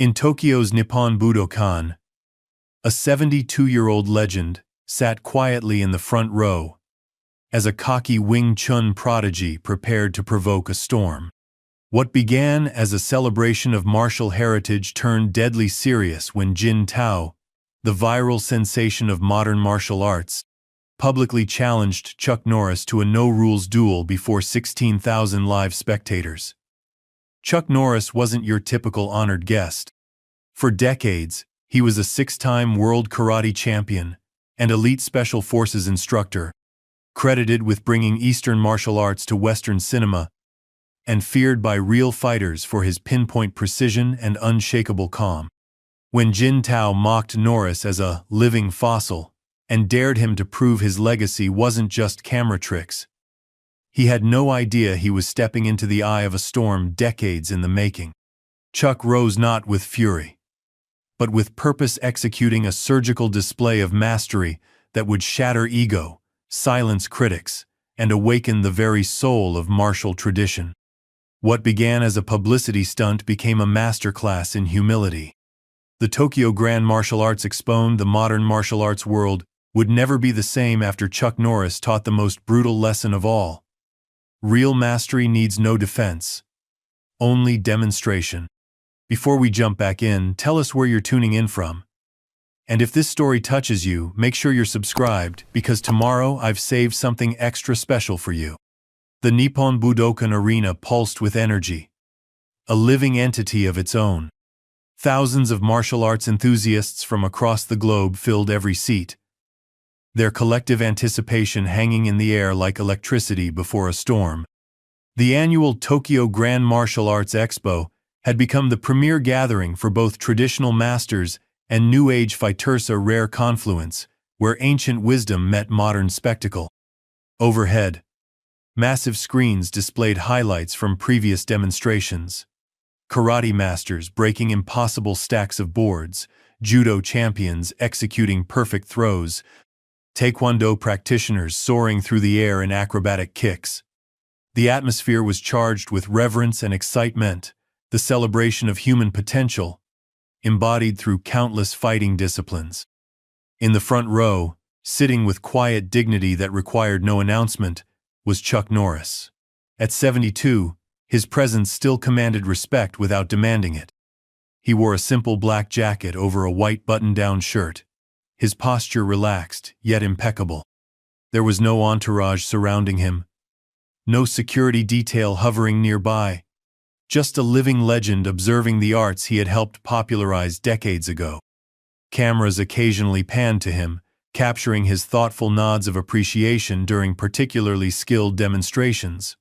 In Tokyo's Nippon Budokan, a 72-year-old legend sat quietly in the front row as a cocky Wing Chun prodigy prepared to provoke a storm. What began as a celebration of martial heritage turned deadly serious when Jin Tao, the viral sensation of modern martial arts, publicly challenged Chuck Norris to a no-rules duel before 16,000 live spectators. Chuck Norris wasn't your typical honored guest. For decades, he was a 6-time world karate champion and elite special forces instructor, credited with bringing Eastern martial arts to Western cinema, and feared by real fighters for his pinpoint precision and unshakable calm. When Jin Tao mocked Norris as a living fossil and dared him to prove his legacy wasn't just camera tricks, he had no idea he was stepping into the eye of a storm decades in the making. Chuck rose not with fury, but with purpose, executing a surgical display of mastery that would shatter ego, silence critics, and awaken the very soul of martial tradition. What began as a publicity stunt became a masterclass in humility. The Tokyo Grand Martial Arts exponed the modern martial arts world would never be the same after Chuck Norris taught the most brutal lesson of all. Real mastery needs no defense, only demonstration. Before we jump back in, tell us where you're tuning in from. And if this story touches you, make sure you're subscribed, because tomorrow I've saved something extra special for you. The Nippon Budokan Arena pulsed with energy, a living entity of its own. Thousands of martial arts enthusiasts from across the globe filled every seat, their collective anticipation hanging in the air like electricity before a storm. The annual Tokyo Grand Martial Arts Expo had become the premier gathering for both traditional masters and New Age fighters, a rare confluence where ancient wisdom met modern spectacle. Overhead, massive screens displayed highlights from previous demonstrations. Karate masters breaking impossible stacks of boards, judo champions executing perfect throws, taekwondo practitioners soaring through the air in acrobatic kicks. The atmosphere was charged with reverence and excitement, the celebration of human potential, embodied through countless fighting disciplines. In the front row, sitting with quiet dignity that required no announcement, was Chuck Norris. At 72, his presence still commanded respect without demanding it. He wore a simple black jacket over a white button-down shirt, his posture relaxed, yet impeccable. There was no entourage surrounding him, no security detail hovering nearby, just a living legend observing the arts he had helped popularize decades ago. Cameras occasionally panned to him, capturing his thoughtful nods of appreciation during particularly skilled demonstrations.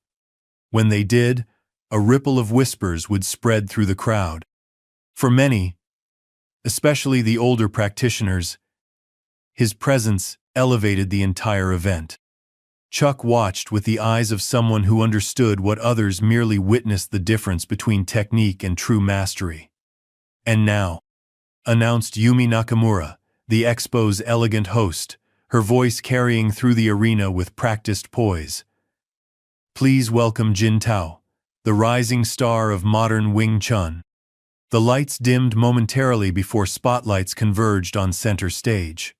When they did, a ripple of whispers would spread through the crowd. For many, especially the older practitioners, his presence elevated the entire event. Chuck watched with the eyes of someone who understood what others merely witnessed, the difference between technique and true mastery. And now, announced Yumi Nakamura, the expo's elegant host, her voice carrying through the arena with practiced poise. Please welcome Jin Tao, the rising star of modern Wing Chun. The lights dimmed momentarily before spotlights converged on center stage.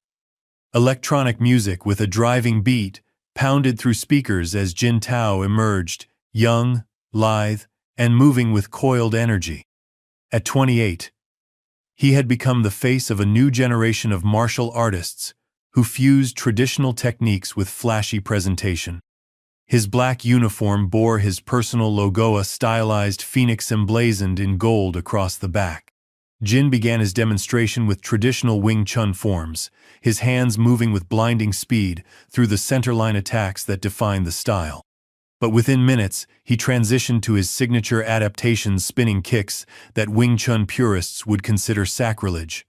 Electronic music with a driving beat pounded through speakers as Jin Tao emerged, young, lithe, and moving with coiled energy. At 28, he had become the face of a new generation of martial artists who fused traditional techniques with flashy presentation. His black uniform bore his personal logo, a stylized phoenix emblazoned in gold across the back. Jin began his demonstration with traditional Wing Chun forms, his hands moving with blinding speed through the centerline attacks that defined the style. But within minutes, he transitioned to his signature adaptations, spinning kicks that Wing Chun purists would consider sacrilege.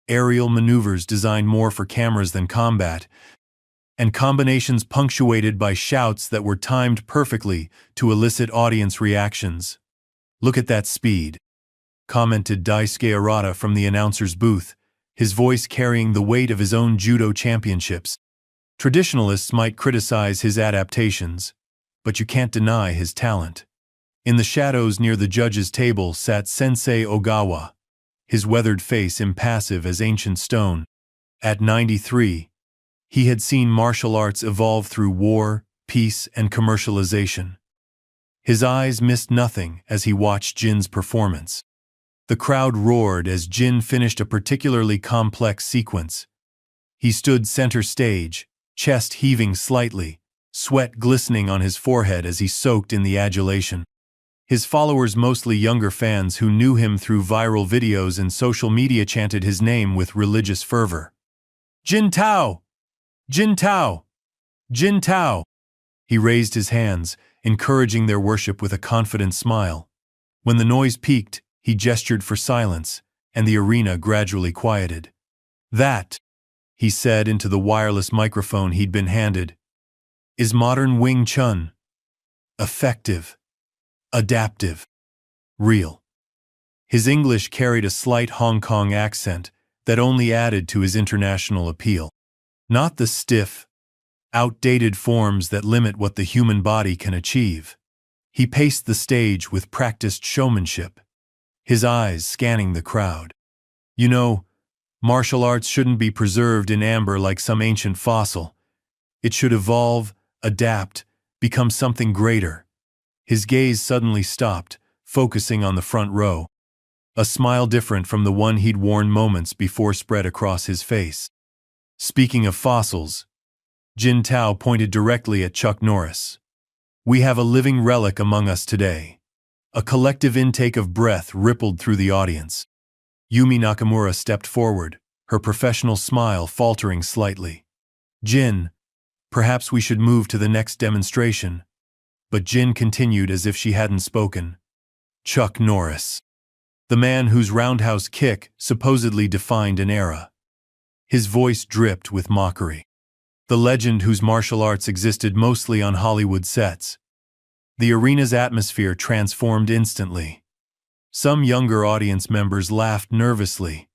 Aerial maneuvers designed more for cameras than combat, and combinations punctuated by shouts that were timed perfectly to elicit audience reactions. "Look at that speed," commented Daisuke Arata from the announcer's booth, his voice carrying the weight of his own judo championships. Traditionalists might criticize his adaptations, but you can't deny his talent. In the shadows near the judge's table sat Sensei Ogawa, his weathered face impassive as ancient stone. At 93, he had seen martial arts evolve through war, peace, and commercialization. His eyes missed nothing as he watched Jin's performance. The crowd roared as Jin finished a particularly complex sequence. He stood center stage, chest heaving slightly, sweat glistening on his forehead as he soaked in the adulation. His followers, mostly younger fans who knew him through viral videos and social media, chanted his name with religious fervor. "Jin Tao! Jin Tao! Jin Tao!" He raised his hands, encouraging their worship with a confident smile. When the noise peaked, he gestured for silence, and the arena gradually quieted. "That," he said into the wireless microphone he'd been handed, "is modern Wing Chun. Effective, adaptive, real." His English carried a slight Hong Kong accent that only added to his international appeal. Not the stiff, outdated forms that limit what the human body can achieve. He paced the stage with practiced showmanship, his eyes scanning the crowd. "You know, martial arts shouldn't be preserved in amber like some ancient fossil. It should evolve, adapt, become something greater." His gaze suddenly stopped, focusing on the front row. A smile different from the one he'd worn moments before spread across his face. "Speaking of fossils," Jin Tao pointed directly at Chuck Norris. "We have a living relic among us today." A collective intake of breath rippled through the audience. Yumi Nakamura stepped forward, her professional smile faltering slightly. "Jin, perhaps we should move to the next demonstration." But Jin continued as if she hadn't spoken. "Chuck Norris, the man whose roundhouse kick supposedly defined an era." His voice dripped with mockery. "The legend whose martial arts existed mostly on Hollywood sets." The arena's atmosphere transformed instantly. Some younger audience members laughed nervously.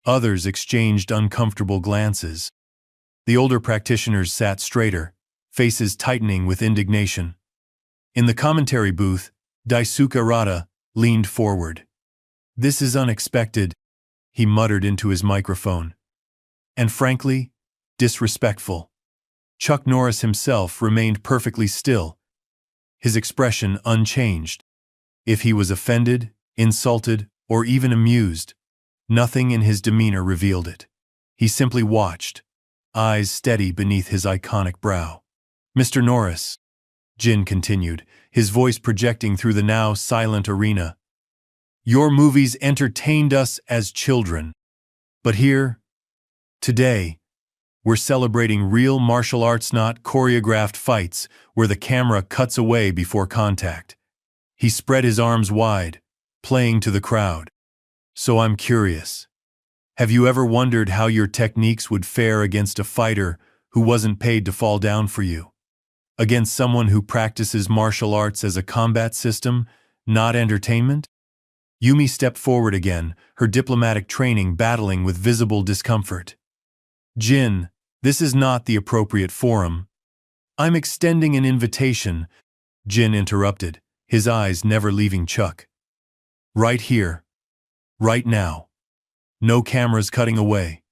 Others exchanged uncomfortable glances. The older practitioners sat straighter, faces tightening with indignation. In the commentary booth, Daisuke Arata leaned forward. "This is unexpected," he muttered into his microphone. "And frankly, disrespectful." Chuck Norris himself remained perfectly still, his expression unchanged. If he was offended, insulted, or even amused, nothing in his demeanor revealed it. He simply watched, eyes steady beneath his iconic brow. "Mr. Norris," Jin continued, his voice projecting through the now silent arena, "your movies entertained us as children. But here, today, we're celebrating real martial arts, not choreographed fights where the camera cuts away before contact." He spread his arms wide, playing to the crowd. "So I'm curious. Have you ever wondered how your techniques would fare against a fighter who wasn't paid to fall down for you? Against someone who practices martial arts as a combat system, not entertainment?" Yumi stepped forward again, her diplomatic training battling with visible discomfort. "Jin, this is not the appropriate forum." "I'm extending an invitation," Jin interrupted, his eyes never leaving Chuck. "Right here. Right now. No cameras cutting away.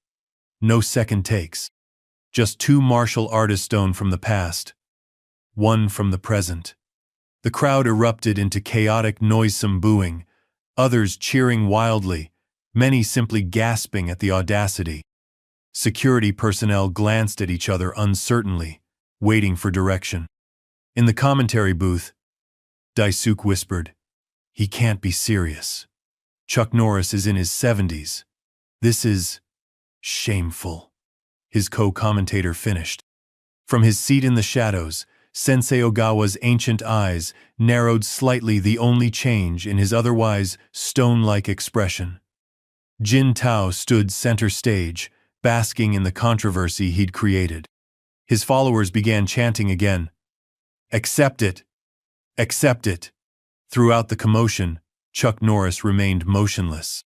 No second takes. Just two martial artists stone from the past. One from the present." The crowd erupted into chaotic, noisome booing, others cheering wildly, many simply gasping at the audacity. Security personnel glanced at each other uncertainly, waiting for direction. In the commentary booth, Daisuke whispered, "He can't be serious. Chuck Norris is in his 70s. This is shameful," his co-commentator finished. From his seat in the shadows, Sensei Ogawa's ancient eyes narrowed slightly, the only change in his otherwise stone-like expression. Jin Tao stood center stage, basking in the controversy he'd created. His followers began chanting again, "Accept it! Accept it!" Throughout the commotion, Chuck Norris remained motionless.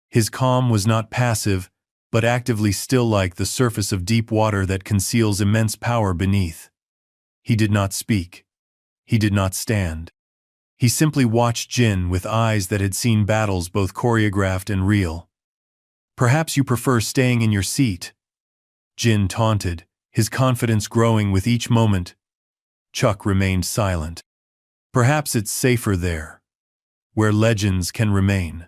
His calm was not passive, but actively still, like the surface of deep water that conceals immense power beneath. He did not speak. He did not stand. He simply watched Jin with eyes that had seen battles both choreographed and real. "Perhaps you prefer staying in your seat," Jin taunted, his confidence growing with each moment. Chuck remained silent. "Perhaps it's safer there, where legends can remain."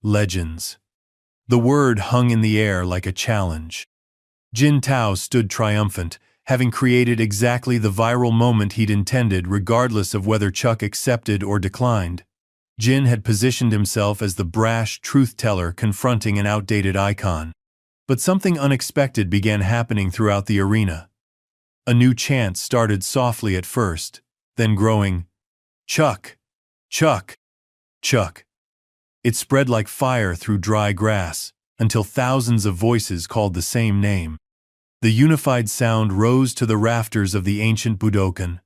Legends. The word hung in the air like a challenge. Jin Tao stood triumphant, having created exactly the viral moment he'd intended regardless of whether Chuck accepted or declined. Jin had positioned himself as the brash truth-teller confronting an outdated icon. But something unexpected began happening throughout the arena. A new chant started softly at first, then growing, "Chuck! Chuck! Chuck!" It spread like fire through dry grass, until thousands of voices called the same name. The unified sound rose to the rafters of the ancient Budokan,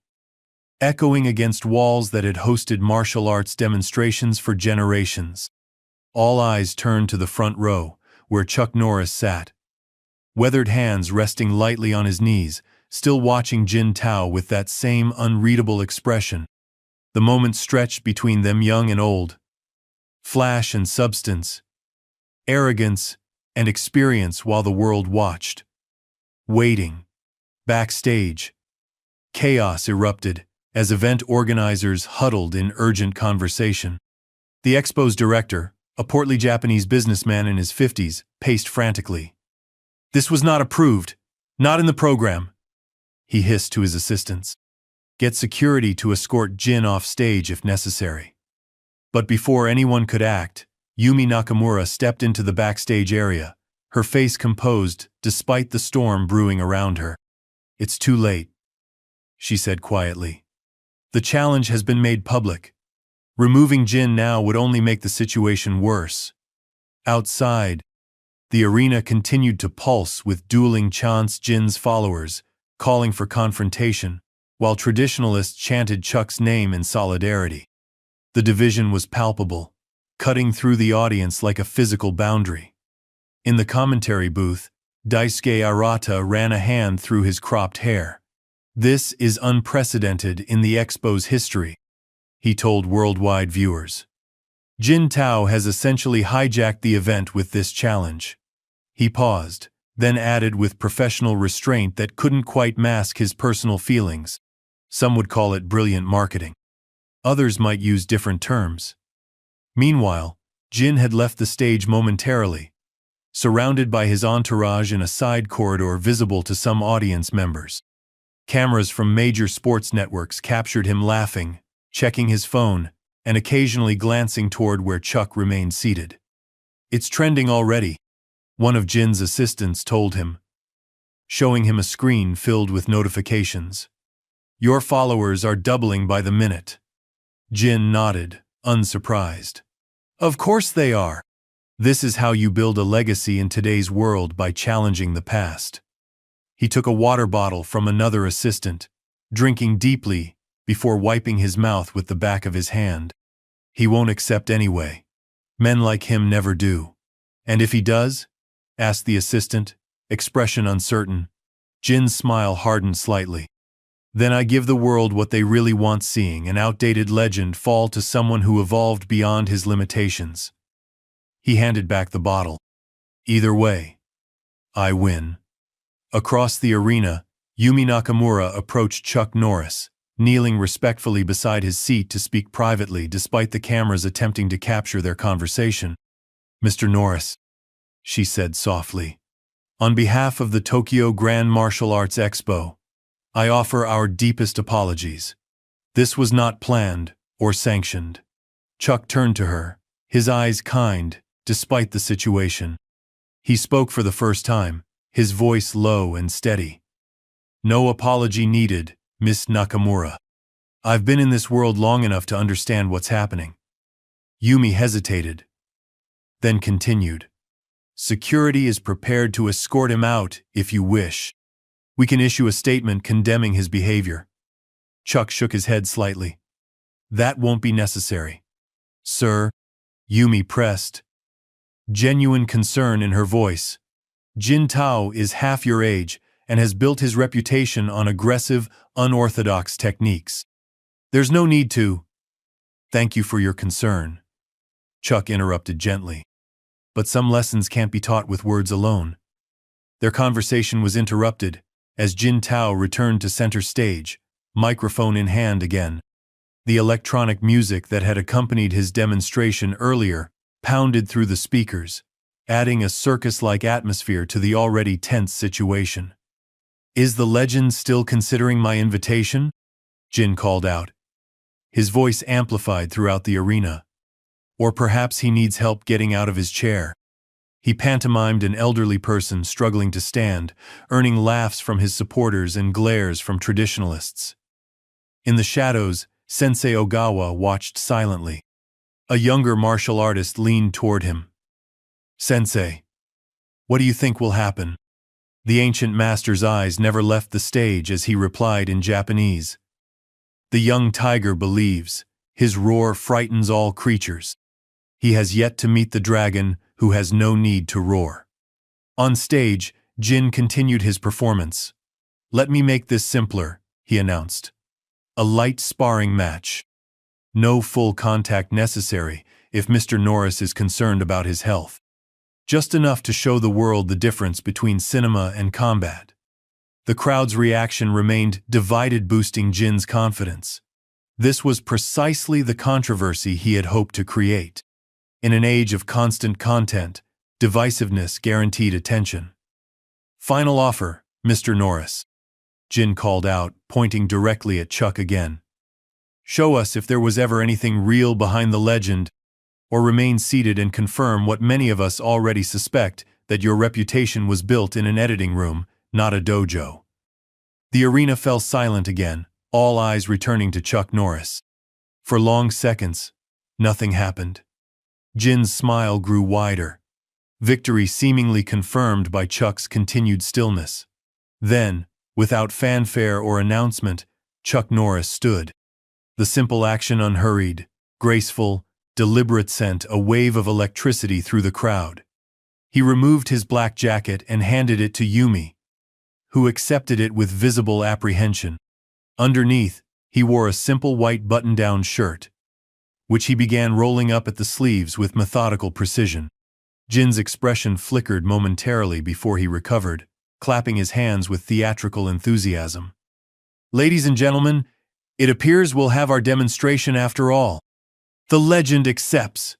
echoing against walls that had hosted martial arts demonstrations for generations. All eyes turned to the front row, where Chuck Norris sat, weathered hands resting lightly on his knees, still watching Jin Tao with that same unreadable expression. The moment stretched between them, young and old. Flash and substance, arrogance and experience, while the world watched. Waiting. Backstage, chaos erupted as event organizers huddled in urgent conversation. The expo's director, a portly Japanese businessman in his 50s, paced frantically. "This was not approved. Not in the program," he hissed to his assistants. "Get security to escort Jin off stage if necessary." But before anyone could act, Yumi Nakamura stepped into the backstage area, her face composed despite the storm brewing around her. "It's too late," she said quietly. "The challenge has been made public. Removing Jin now would only make the situation worse." Outside, the arena continued to pulse with dueling chants, Jin's followers calling for confrontation, while traditionalists chanted Chuck's name in solidarity. The division was palpable, cutting through the audience like a physical boundary. In the commentary booth, Daisuke Arata ran a hand through his cropped hair. "This is unprecedented in the expo's history," he told worldwide viewers. "Jin Tao has essentially hijacked the event with this challenge." He paused, then added with professional restraint that couldn't quite mask his personal feelings. "Some would call it brilliant marketing. Others might use different terms." Meanwhile, Jin had left the stage momentarily, surrounded by his entourage in a side corridor visible to some audience members. Cameras from major sports networks captured him laughing, checking his phone, and occasionally glancing toward where Chuck remained seated. "It's trending already," one of Jin's assistants told him, showing him a screen filled with notifications. "Your followers are doubling by the minute." Jin nodded, unsurprised. "Of course they are. This is how you build a legacy in today's world, by challenging the past." He took a water bottle from another assistant, drinking deeply before wiping his mouth with the back of his hand. "He won't accept anyway. Men like him never do." "And if he does?" asked the assistant, expression uncertain. Jin's smile hardened slightly. "Then I give the world what they really want, seeing an outdated legend fall to someone who evolved beyond his limitations." He handed back the bottle. "Either way, I win." Across the arena, Yumi Nakamura approached Chuck Norris, kneeling respectfully beside his seat to speak privately despite the cameras attempting to capture their conversation. "Mr. Norris," she said softly, "on behalf of the Tokyo Grand Martial Arts Expo, I offer our deepest apologies. This was not planned or sanctioned." Chuck turned to her, his eyes kind, despite the situation. He spoke for the first time, his voice low and steady. "No apology needed, Miss Nakamura. I've been in this world long enough to understand what's happening." Yumi hesitated, then continued. "Security is prepared to escort him out if you wish. We can issue a statement condemning his behavior." Chuck shook his head slightly. "That won't be necessary, sir," Yumi pressed, genuine concern in her voice. "Jin Tao is half your age and has built his reputation on aggressive, unorthodox techniques. There's no need to." Thank you for your concern, Chuck interrupted gently. But some lessons can't be taught with words alone. Their conversation was interrupted as Jin Tao returned to center stage, microphone in hand again. The electronic music that had accompanied his demonstration earlier pounded through the speakers, adding a circus-like atmosphere to the already tense situation. "Is the legend still considering my invitation?" Jin called out. His voice amplified throughout the arena. Or perhaps he needs help getting out of his chair. He pantomimed an elderly person struggling to stand, earning laughs from his supporters and glares from traditionalists. In the shadows, Sensei Ogawa watched silently. A younger martial artist leaned toward him. "Sensei, what do you think will happen?" The ancient master's eyes never left the stage as he replied in Japanese. "The young tiger believes. His roar frightens all creatures. He has yet to meet the dragon who has no need to roar." On stage, Jin continued his performance. "Let me make this simpler," he announced. "A light sparring match. No full contact necessary if Mr. Norris is concerned about his health. Just enough to show the world the difference between cinema and combat." The crowd's reaction remained divided, boosting Jin's confidence. This was precisely the controversy he had hoped to create. In an age of constant content, divisiveness guaranteed attention. "Final offer, Mr. Norris," Jin called out, pointing directly at Chuck again. "Show us if there was ever anything real behind the legend, or remain seated and confirm what many of us already suspect, that your reputation was built in an editing room, not a dojo." The arena fell silent again, all eyes returning to Chuck Norris. For long seconds, nothing happened. Jin's smile grew wider, victory seemingly confirmed by Chuck's continued stillness. Then, without fanfare or announcement, Chuck Norris stood. The simple action unhurried, graceful, deliberate sent a wave of electricity through the crowd. He removed his black jacket and handed it to Yumi, who accepted it with visible apprehension. Underneath, he wore a simple white button-down shirt, which he began rolling up at the sleeves with methodical precision. Jin's expression flickered momentarily before he recovered, clapping his hands with theatrical enthusiasm. "Ladies and gentlemen, it appears we'll have our demonstration after all. The legend accepts."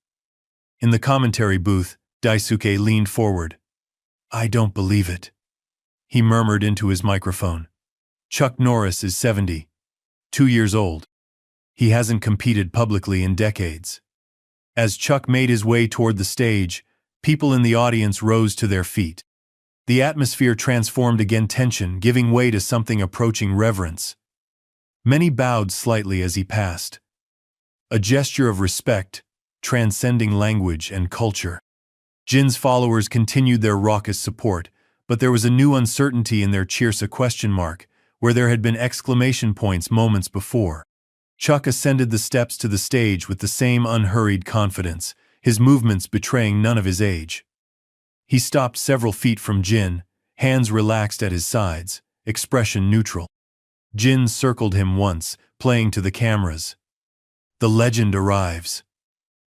In the commentary booth, Daisuke leaned forward. "I don't believe it," he murmured into his microphone. "Chuck Norris is 72 years old. He hasn't competed publicly in decades." As Chuck made his way toward the stage, people in the audience rose to their feet. The atmosphere transformed again, tension giving way to something approaching reverence. Many bowed slightly as he passed. A gesture of respect, transcending language and culture. Jin's followers continued their raucous support, but there was a new uncertainty in their cheers, a question mark, where there had been exclamation points moments before. Chuck ascended the steps to the stage with the same unhurried confidence, his movements betraying none of his age. He stopped several feet from Jin, hands relaxed at his sides, expression neutral. Jin circled him once, playing to the cameras. "The legend arrives.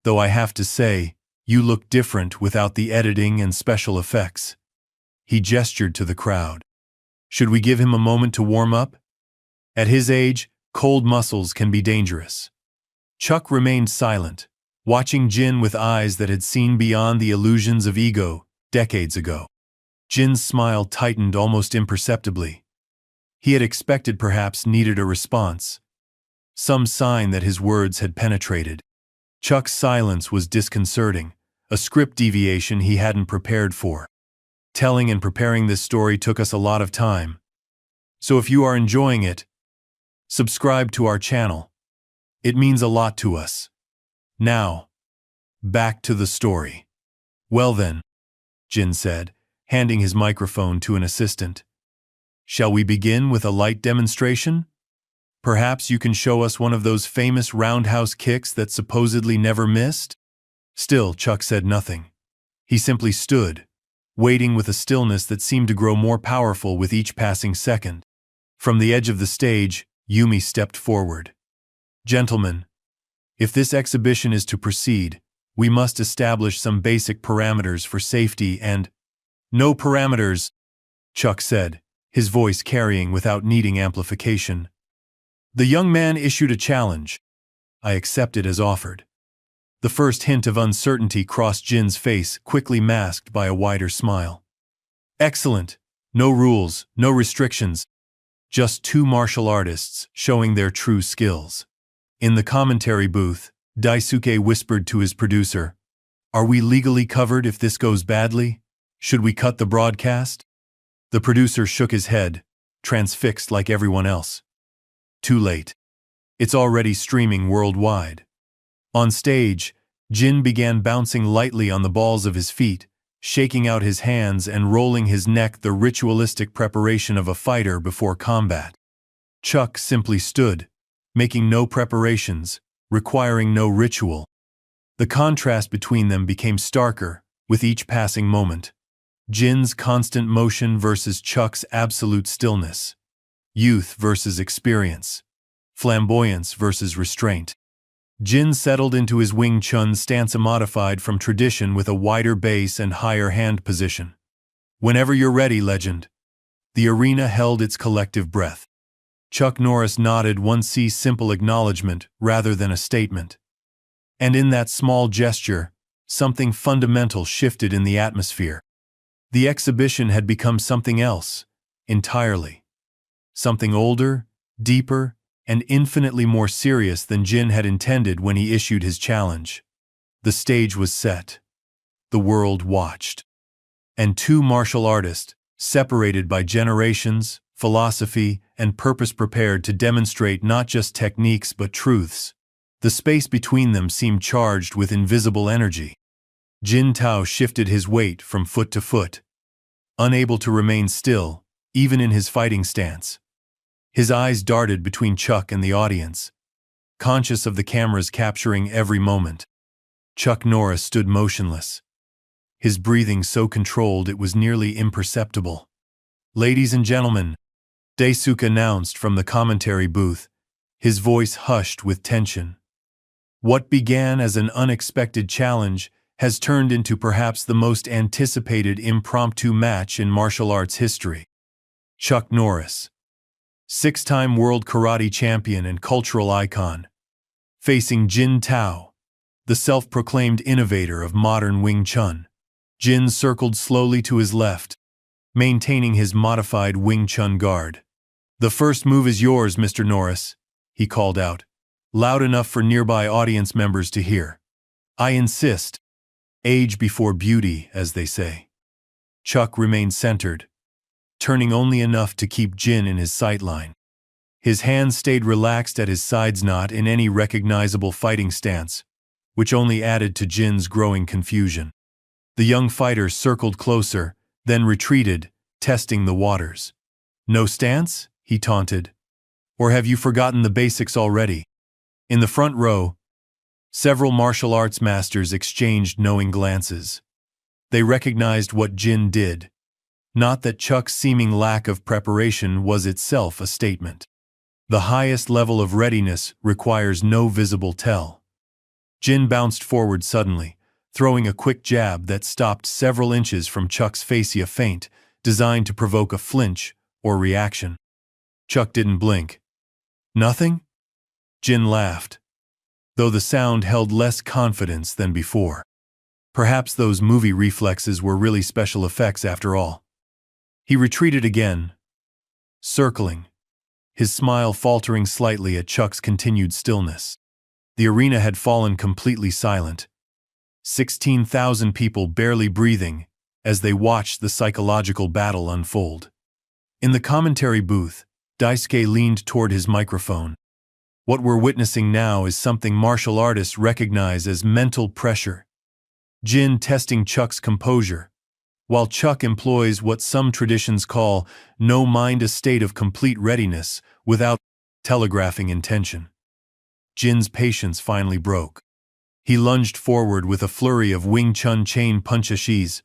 Though I have to say, you look different without the editing and special effects." He gestured to the crowd. "Should we give him a moment to warm up? At his age, cold muscles can be dangerous." Chuck remained silent, watching Jin with eyes that had seen beyond the illusions of ego decades ago. Jin's smile tightened almost imperceptibly. He had expected, perhaps needed a response. Some sign that his words had penetrated. Chuck's silence was disconcerting, a script deviation he hadn't prepared for. Telling and preparing this story took us a lot of time. So if you are enjoying it, subscribe to our channel. It means a lot to us. Now, back to the story. "Well then," Jin said, handing his microphone to an assistant. "Shall we begin with a light demonstration? Perhaps you can show us one of those famous roundhouse kicks that supposedly never missed?" Still, Chuck said nothing. He simply stood, waiting with a stillness that seemed to grow more powerful with each passing second. From the edge of the stage, Yumi stepped forward. "Gentlemen, If this exhibition is to proceed, we must establish some basic parameters for safety and— No parameters, Chuck said, his voice carrying without needing amplification. The young man issued a challenge. I accepted as offered. The first hint of uncertainty crossed Jin's face, quickly masked by a wider smile. Excellent. No rules, no restrictions. Just two martial artists showing their true skills. In the commentary booth, Daisuke whispered to his producer, "Are we legally covered if this goes badly? Should we cut the broadcast?" The producer shook his head, transfixed like everyone else. Too late. It's already streaming worldwide. On stage, Jin began bouncing lightly on the balls of his feet, shaking out his hands and rolling his neck, the ritualistic preparation of a fighter before combat. Chuck simply stood, making no preparations, requiring no ritual. The contrast between them became starker with each passing moment. Jin's constant motion versus Chuck's absolute stillness. Youth versus experience. Flamboyance versus restraint. Jin settled into his Wing Chun stance, modified from tradition with a wider base and higher hand position. Whenever you're ready, legend. The arena held its collective breath. Chuck Norris nodded, one simple acknowledgement rather than a statement. And in that small gesture, something fundamental shifted in the atmosphere. The exhibition had become something else, entirely. Something older, deeper, and infinitely more serious than Jin had intended when he issued his challenge. The stage was set. The world watched. And two martial artists, separated by generations, philosophy, and purpose, prepared to demonstrate not just techniques but truths. The space between them seemed charged with invisible energy. Jin Tao shifted his weight from foot to foot, unable to remain still, even in his fighting stance. His eyes darted between Chuck and the audience, conscious of the cameras capturing every moment. Chuck Norris stood motionless, his breathing so controlled it was nearly imperceptible. "Ladies and gentlemen," Daisuke announced from the commentary booth, his voice hushed with tension. "What began as an unexpected challenge has turned into perhaps the most anticipated impromptu match in martial arts history. Chuck Norris, six-time world karate champion and cultural icon, facing Jin Tao, the self-proclaimed innovator of modern Wing Chun." Jin circled slowly to his left, maintaining his modified Wing Chun guard. "The first move is yours, Mr. Norris," he called out, loud enough for nearby audience members to hear. "I insist. Age before beauty, as they say." Chuck remained centered, turning only enough to keep Jin in his sightline. His hands stayed relaxed at his sides, not in any recognizable fighting stance, which only added to Jin's growing confusion. The young fighter circled closer, then retreated, testing the waters. "No stance?" he taunted. "Or have you forgotten the basics already?" In the front row, several martial arts masters exchanged knowing glances. They recognized what Jin did. Not that Chuck's seeming lack of preparation was itself a statement. The highest level of readiness requires no visible tell. Jin bounced forward suddenly, throwing a quick jab that stopped several inches from Chuck's face, a feint designed to provoke a flinch or reaction. Chuck didn't blink. "Nothing?" Jin laughed, though the sound held less confidence than before. Perhaps those movie reflexes were really special effects after all. He retreated again, circling, his smile faltering slightly at Chuck's continued stillness. The arena had fallen completely silent. 16,000 people barely breathing as they watched the psychological battle unfold. In the commentary booth, Daisuke leaned toward his microphone. "What we're witnessing now is something martial artists recognize as mental pressure." Jin testing Chuck's composure, while Chuck employs what some traditions call no mind, a state of complete readiness without telegraphing intention. Jin's patience finally broke. He lunged forward with a flurry of Wing Chun chain punches,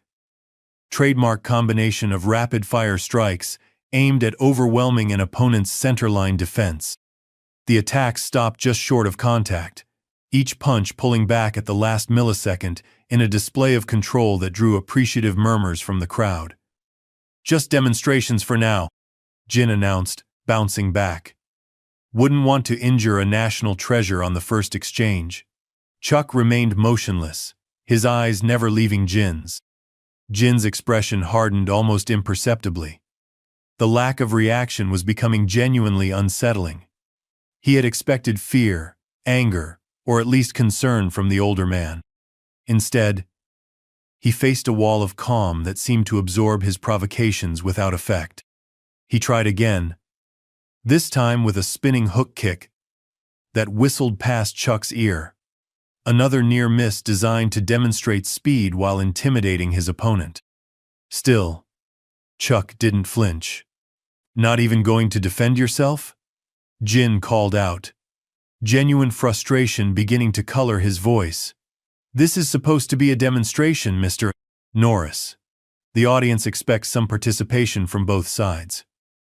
trademark combination of rapid-fire strikes aimed at overwhelming an opponent's centerline defense. The attack stopped just short of contact, each punch pulling back at the last millisecond in a display of control that drew appreciative murmurs from the crowd. "Just demonstrations for now," Jin announced, bouncing back. "Wouldn't want to injure a national treasure on the first exchange." Chuck remained motionless, his eyes never leaving Jin's. Jin's expression hardened almost imperceptibly. The lack of reaction was becoming genuinely unsettling. He had expected fear, anger, or at least concern from the older man. Instead, he faced a wall of calm that seemed to absorb his provocations without effect. He tried again, this time with a spinning hook kick that whistled past Chuck's ear. Another near miss designed to demonstrate speed while intimidating his opponent. Still, Chuck didn't flinch. "Not even going to defend yourself?" Jin called out, genuine frustration beginning to color his voice. "This is supposed to be a demonstration, Mr. Norris. The audience expects some participation from both sides."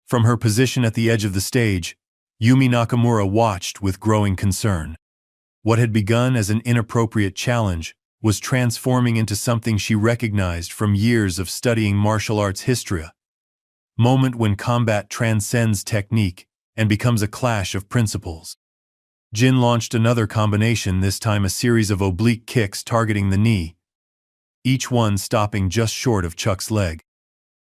From her position at the edge of the stage, Yumi Nakamura watched with growing concern. What had begun as an inappropriate challenge was transforming into something she recognized from years of studying martial arts history. Moment when combat transcends technique and becomes a clash of principles. Jin launched another combination, this time a series of oblique kicks targeting the knee, each one stopping just short of Chuck's leg.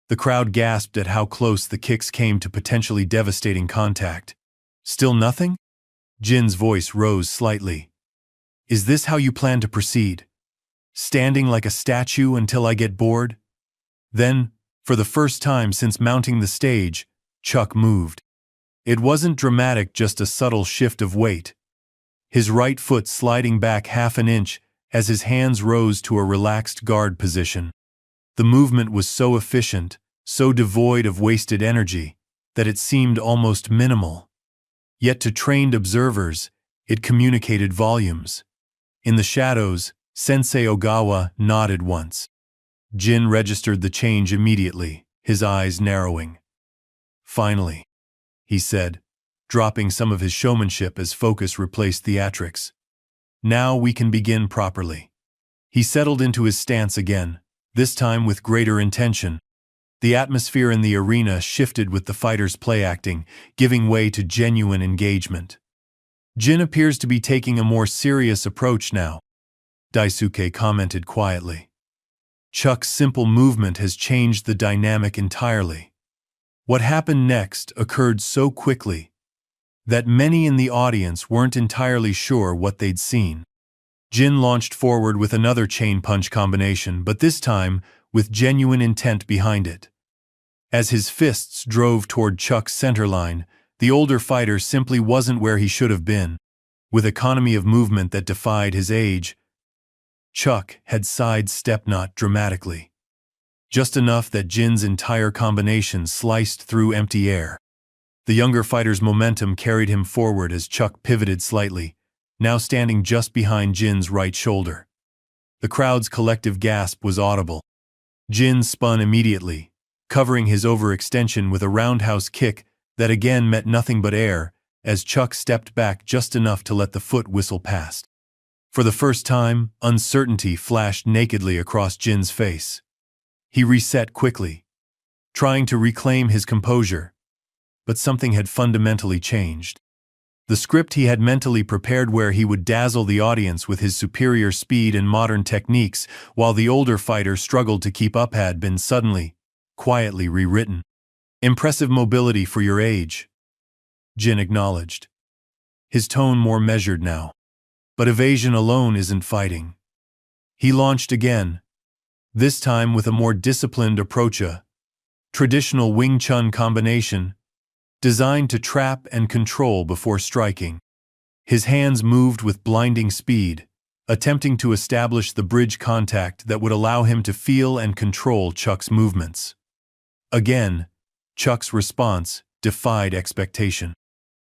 The crowd gasped at how close the kicks came to potentially devastating contact. "Still nothing?" Jin's voice rose slightly. "Is this how you plan to proceed? Standing like a statue until I get bored?" Then, for the first time since mounting the stage, Chuck moved. It wasn't dramatic, just a subtle shift of weight. His right foot sliding back half an inch as his hands rose to a relaxed guard position. The movement was so efficient, so devoid of wasted energy, that it seemed almost minimal. Yet to trained observers, it communicated volumes. In the shadows, Sensei Ogawa nodded once. Jin registered the change immediately, his eyes narrowing. "Finally," he said, dropping some of his showmanship as focus replaced theatrics. "Now we can begin properly." He settled into his stance again, this time with greater intention. The atmosphere in the arena shifted with the fighters' play acting, giving way to genuine engagement. "Jin appears to be taking a more serious approach now," Daisuke commented quietly. "Chuck's simple movement has changed the dynamic entirely." What happened next occurred so quickly that many in the audience weren't entirely sure what they'd seen. Jin launched forward with another chain punch combination, but this time with genuine intent behind it. As his fists drove toward Chuck's centerline, the older fighter simply wasn't where he should have been. With economy of movement that defied his age, Chuck had sidestepped not dramatically, just enough that Jin's entire combination sliced through empty air. The younger fighter's momentum carried him forward as Chuck pivoted slightly, now standing just behind Jin's right shoulder. The crowd's collective gasp was audible. Jin spun immediately, covering his overextension with a roundhouse kick that again met nothing but air, as Chuck stepped back just enough to let the foot whistle past. For the first time, uncertainty flashed nakedly across Jin's face. He reset quickly, trying to reclaim his composure, but something had fundamentally changed. The script he had mentally prepared, where he would dazzle the audience with his superior speed and modern techniques while the older fighter struggled to keep up, had been suddenly, quietly rewritten. "Impressive mobility for your age," Jin acknowledged, his tone more measured now. "But evasion alone isn't fighting." He launched again, this time with a more disciplined approach, a traditional Wing Chun combination designed to trap and control before striking. His hands moved with blinding speed, attempting to establish the bridge contact that would allow him to feel and control Chuck's movements. Again, Chuck's response defied expectation.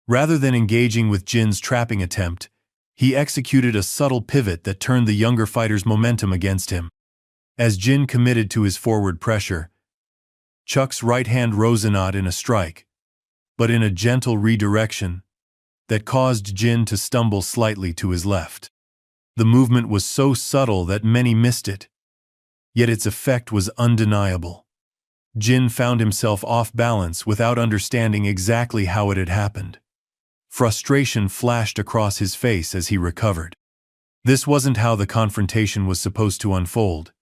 Rather than engaging with Jin's trapping attempt, he executed a subtle pivot that turned the younger fighter's momentum against him. As Jin committed to his forward pressure, Chuck's right hand rose not in a strike, but in a gentle redirection that caused Jin to stumble slightly to his left. The movement was so subtle that many missed it, yet its effect was undeniable. Jin found himself off balance without understanding exactly how it had happened. Frustration flashed across his face as he recovered. This wasn't how the confrontation was supposed to unfold.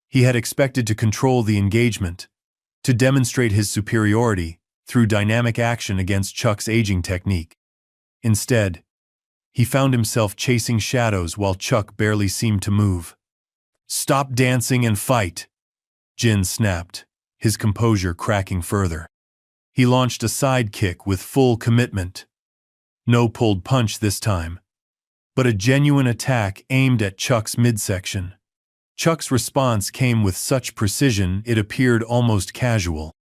He had expected to control the engagement, to demonstrate his superiority through dynamic action against Chuck's aging technique. Instead, he found himself chasing shadows while Chuck barely seemed to move. "Stop dancing and fight!" Jin snapped, his composure cracking further. He launched a side kick with full commitment. No pulled punch this time, but a genuine attack aimed at Chuck's midsection. Chuck's response came with such precision it appeared almost casual.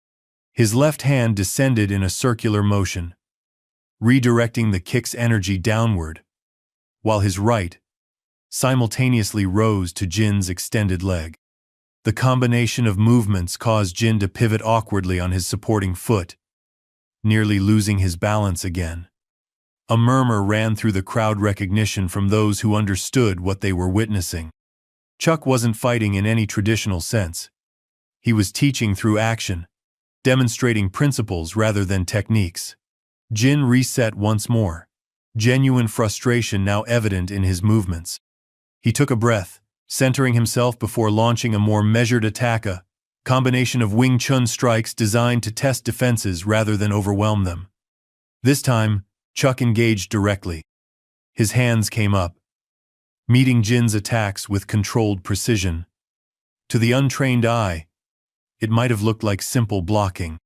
His left hand descended in a circular motion, redirecting the kick's energy downward, while his right simultaneously rose to Jin's extended leg. The combination of movements caused Jin to pivot awkwardly on his supporting foot, nearly losing his balance again. A murmur ran through the crowd recognition from those who understood what they were witnessing. Chuck wasn't fighting in any traditional sense. He was teaching through action, demonstrating principles rather than techniques. Jin reset once more, genuine frustration now evident in his movements. He took a breath, centering himself before launching a more measured attack, a combination of Wing Chun strikes designed to test defenses rather than overwhelm them. This time, Chuck engaged directly. His hands came up, meeting Jin's attacks with controlled precision. To the untrained eye, it might have looked like simple blocking.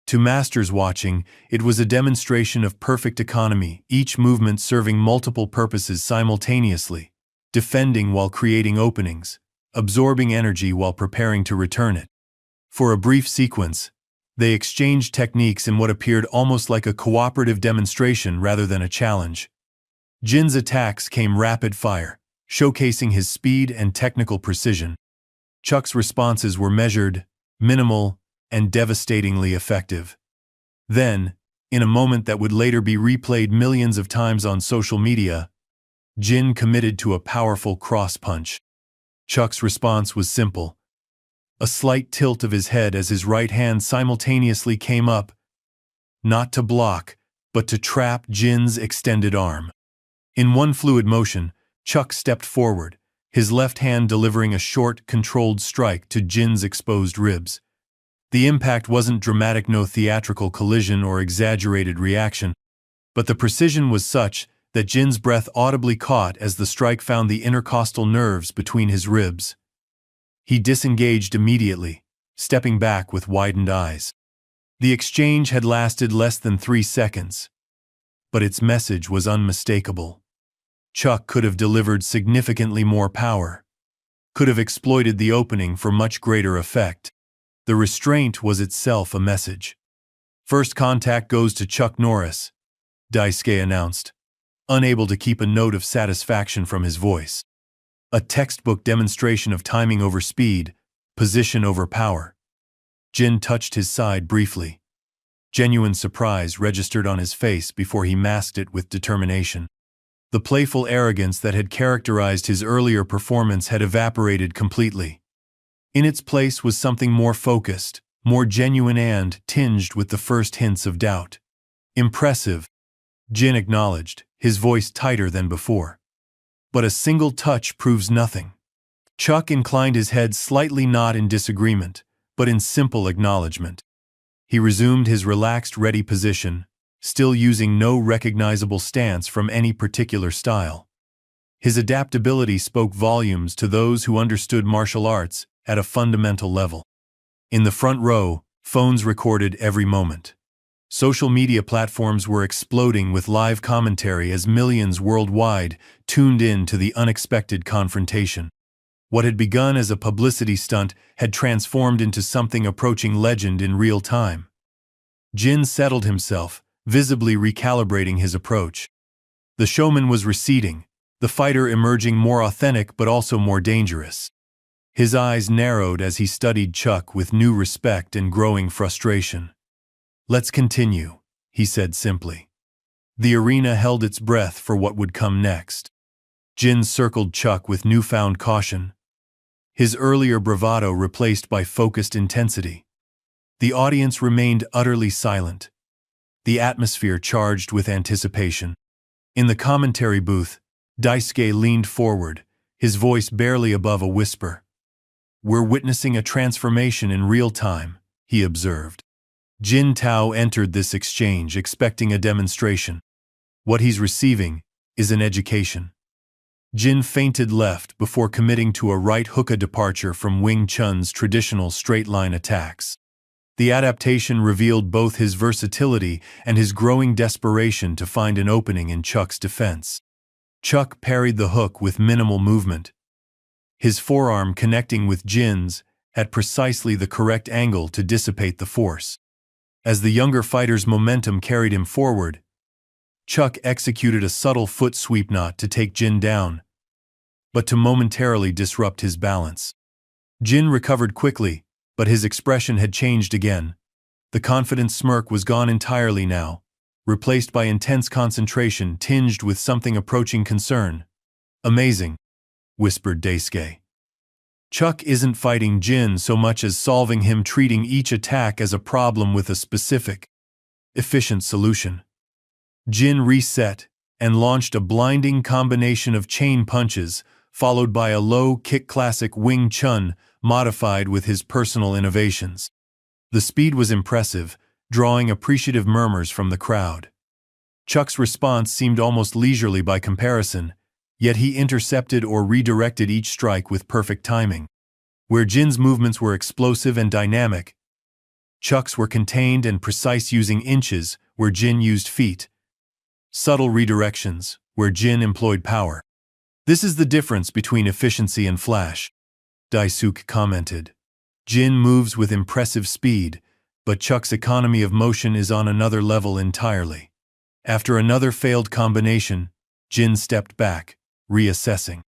To masters watching, it was a demonstration of perfect economy, each movement serving multiple purposes simultaneously, defending while creating openings, absorbing energy while preparing to return it. For a brief sequence, they exchanged techniques in what appeared almost like a cooperative demonstration rather than a challenge. Jin's attacks came rapid fire, showcasing his speed and technical precision. Chuck's responses were measured, minimal, and devastatingly effective. Then, in a moment that would later be replayed millions of times on social media, Jin committed to a powerful cross-punch. Chuck's response was simple. A slight tilt of his head as his right hand simultaneously came up, not to block, but to trap Jin's extended arm. In one fluid motion, Chuck stepped forward, his left hand delivering a short, controlled strike to Jin's exposed ribs. The impact wasn't dramatic, no theatrical collision or exaggerated reaction, but the precision was such that Jin's breath audibly caught as the strike found the intercostal nerves between his ribs. He disengaged immediately, stepping back with widened eyes. The exchange had lasted less than 3 seconds, but its message was unmistakable. Chuck could have delivered significantly more power, could have exploited the opening for much greater effect. The restraint was itself a message. "First contact goes to Chuck Norris," Daisuke announced, unable to keep a note of satisfaction from his voice. A textbook demonstration of timing over speed, position over power. Jin touched his side briefly. Genuine surprise registered on his face before he masked it with determination. The playful arrogance that had characterized his earlier performance had evaporated completely. In its place was something more focused, more genuine and tinged with the first hints of doubt. "Impressive," Jin acknowledged, his voice tighter than before. "But a single touch proves nothing." Chuck inclined his head slightly, not in disagreement, but in simple acknowledgement. He resumed his relaxed, ready position, still using no recognizable stance from any particular style. His adaptability spoke volumes to those who understood martial arts at a fundamental level. In the front row, phones recorded every moment. Social media platforms were exploding with live commentary as millions worldwide tuned in to the unexpected confrontation. What had begun as a publicity stunt had transformed into something approaching legend in real time. Jin settled himself, visibly recalibrating his approach. The showman was receding, the fighter emerging more authentic but also more dangerous. His eyes narrowed as he studied Chuck with new respect and growing frustration. "Let's continue," he said simply. The arena held its breath for what would come next. Jin circled Chuck with newfound caution, his earlier bravado replaced by focused intensity. The audience remained utterly silent, the atmosphere charged with anticipation. In the commentary booth, Daisuke leaned forward, his voice barely above a whisper. "We're witnessing a transformation in real time," he observed. Jin Tao entered this exchange expecting a demonstration. What he's receiving is an education. Jin feinted left before committing to a right hook departure from Wing Chun's traditional straight-line attacks. The adaptation revealed both his versatility and his growing desperation to find an opening in Chuck's defense. Chuck parried the hook with minimal movement, his forearm connecting with Jin's at precisely the correct angle to dissipate the force. As the younger fighter's momentum carried him forward, Chuck executed a subtle foot sweep not to take Jin down, but to momentarily disrupt his balance. Jin recovered quickly, but his expression had changed again. The confident smirk was gone entirely now, replaced by intense concentration tinged with something approaching concern. "Amazing," whispered Daisuke. Chuck isn't fighting Jin so much as solving him, treating each attack as a problem with a specific, efficient solution. Jin reset and launched a blinding combination of chain punches, followed by a low kick, classic Wing Chun, modified with his personal innovations. The speed was impressive, drawing appreciative murmurs from the crowd. Chuck's response seemed almost leisurely by comparison, yet he intercepted or redirected each strike with perfect timing. Where Jin's movements were explosive and dynamic, Chuck's were contained and precise, using inches where Jin used feet. Subtle redirections where Jin employed power. "This is the difference between efficiency and flash," Daisuke commented. "Jin moves with impressive speed, but Chuck's economy of motion is on another level entirely." After another failed combination, Jin stepped back, reassessing.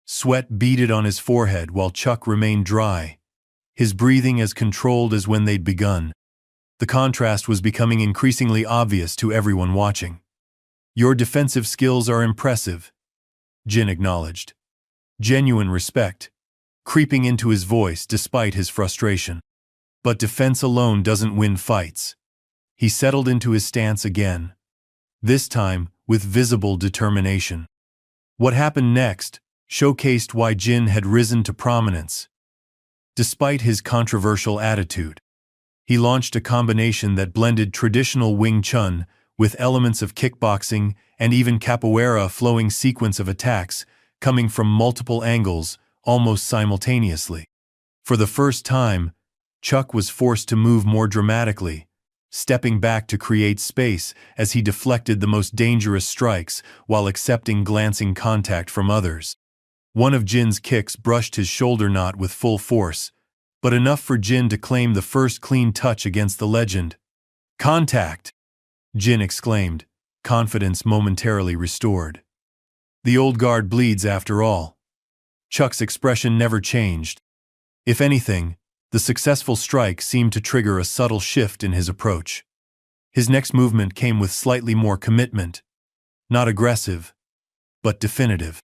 Sweat beaded on his forehead while Chuck remained dry, his breathing as controlled as when they'd begun. The contrast was becoming increasingly obvious to everyone watching. "Your defensive skills are impressive," Jin acknowledged. Genuine respect creeping into his voice despite his frustration. "But defense alone doesn't win fights." He settled into his stance again, this time with visible determination. What happened next showcased why Jin had risen to prominence. Despite his controversial attitude, he launched a combination that blended traditional Wing Chun with elements of kickboxing and even capoeira, a flowing sequence of attacks coming from multiple angles almost simultaneously. For the first time, Chuck was forced to move more dramatically, stepping back to create space as he deflected the most dangerous strikes while accepting glancing contact from others. One of Jin's kicks brushed his shoulder not with full force, but enough for Jin to claim the first clean touch against the legend. "Contact!" Jin exclaimed, confidence momentarily restored. "The old guard bleeds after all." Chuck's expression never changed. If anything, the successful strike seemed to trigger a subtle shift in his approach. His next movement came with slightly more commitment, not aggressive, but definitive.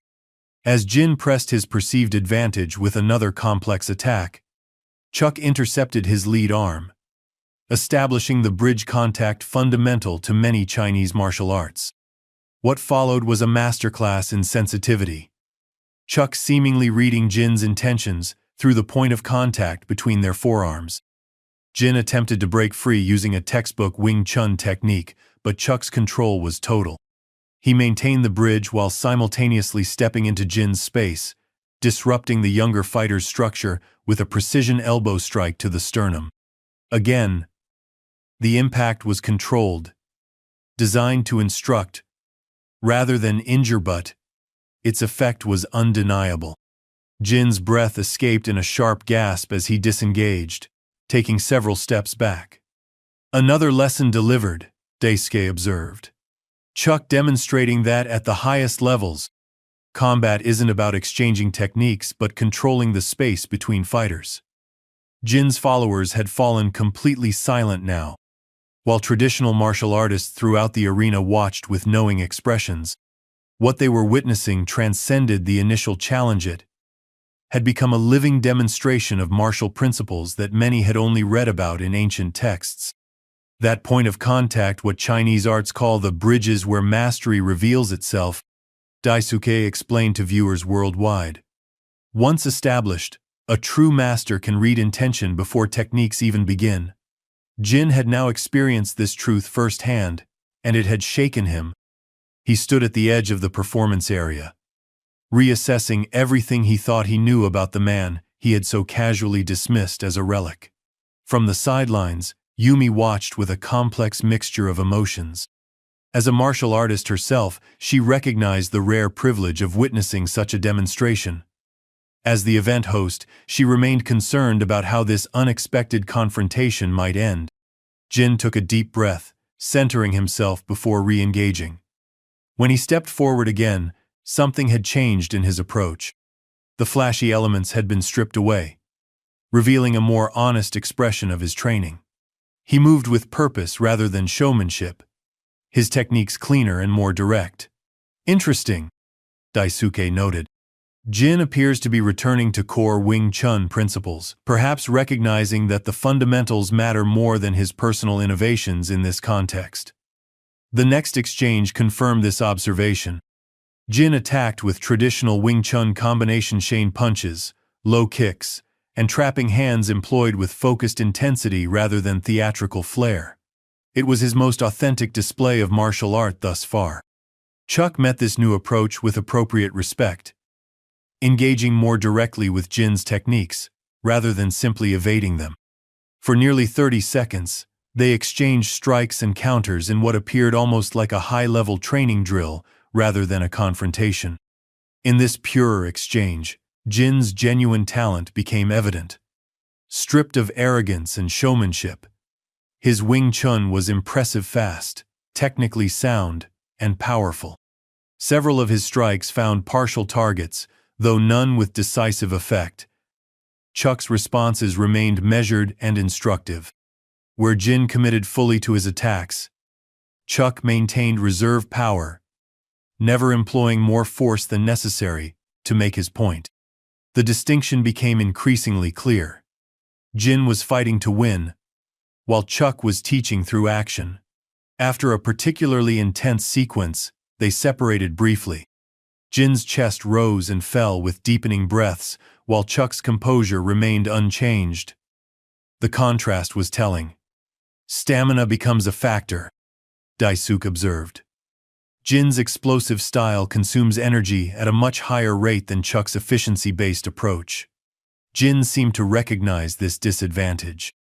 As Jin pressed his perceived advantage with another complex attack, Chuck intercepted his lead arm, establishing the bridge contact fundamental to many Chinese martial arts. What followed was a masterclass in sensitivity. Chuck seemingly reading Jin's intentions through the point of contact between their forearms. Jin attempted to break free using a textbook Wing Chun technique, but Chuck's control was total. He maintained the bridge while simultaneously stepping into Jin's space, disrupting the younger fighter's structure with a precision elbow strike to the sternum. Again, the impact was controlled, designed to instruct rather than injure, but its effect was undeniable. Jin's breath escaped in a sharp gasp as he disengaged, taking several steps back. "Another lesson delivered," Daisuke observed. Chuck demonstrating that at the highest levels, combat isn't about exchanging techniques but controlling the space between fighters. Jin's followers had fallen completely silent now, While traditional martial artists throughout the arena watched with knowing expressions, what they were witnessing transcended the initial challenge. It had become a living demonstration of martial principles that many had only read about in ancient texts. That point of contact, what Chinese arts call the bridges where mastery reveals itself, Daisuke explained to viewers worldwide. Once established, a true master can read intention before techniques even begin. Jin had now experienced this truth firsthand, and it had shaken him. He stood at the edge of the performance area, reassessing everything he thought he knew about the man he had so casually dismissed as a relic. From the sidelines, Yumi watched with a complex mixture of emotions. As a martial artist herself, she recognized the rare privilege of witnessing such a demonstration. As the event host, she remained concerned about how this unexpected confrontation might end. Jin took a deep breath, centering himself before re-engaging. When he stepped forward again, something had changed in his approach. The flashy elements had been stripped away, revealing a more honest expression of his training. He moved with purpose rather than showmanship, his techniques cleaner and more direct. Interesting, Daisuke noted. Jin appears to be returning to core Wing Chun principles, perhaps recognizing that the fundamentals matter more than his personal innovations in this context. The next exchange confirmed this observation. Jin attacked with traditional Wing Chun combination chain punches, low kicks, and trapping hands employed with focused intensity rather than theatrical flair. It was his most authentic display of martial art thus far. Chuck met this new approach with appropriate respect, engaging more directly with Jin's techniques, rather than simply evading them. For nearly 30 seconds, they exchanged strikes and counters in what appeared almost like a high-level training drill rather than a confrontation. In this purer exchange, Jin's genuine talent became evident. Stripped of arrogance and showmanship, his Wing Chun was impressive, fast, technically sound, and powerful. Several of his strikes found partial targets, though none with decisive effect. Chuck's responses remained measured and instructive. Where Jin committed fully to his attacks, Chuck maintained reserve power, never employing more force than necessary to make his point. The distinction became increasingly clear. Jin was fighting to win, while Chuck was teaching through action. After a particularly intense sequence, they separated briefly. Jin's chest rose and fell with deepening breaths, while Chuck's composure remained unchanged. The contrast was telling. Stamina becomes a factor, Daisuke observed. Jin's explosive style consumes energy at a much higher rate than Chuck's efficiency-based approach. Jin seemed to recognize this disadvantage.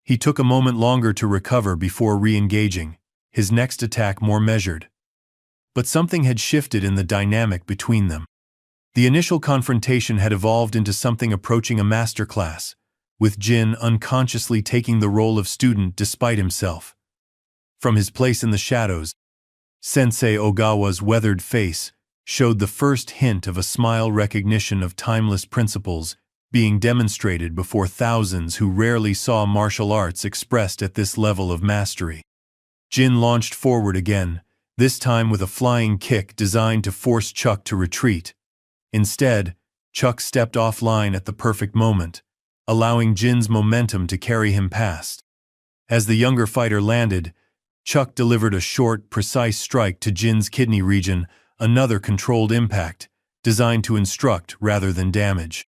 He took a moment longer to recover before re-engaging, his next attack more measured. But something had shifted in the dynamic between them. The initial confrontation had evolved into something approaching a masterclass, with Jin unconsciously taking the role of student despite himself. From his place in the shadows, Sensei Ogawa's weathered face showed the first hint of a smile, recognition of timeless principles being demonstrated before thousands who rarely saw martial arts expressed at this level of mastery. Jin launched forward again, this time with a flying kick designed to force Chuck to retreat. Instead, Chuck stepped offline at the perfect moment, allowing Jin's momentum to carry him past. As the younger fighter landed, Chuck delivered a short, precise strike to Jin's kidney region, another controlled impact, designed to instruct rather than damage.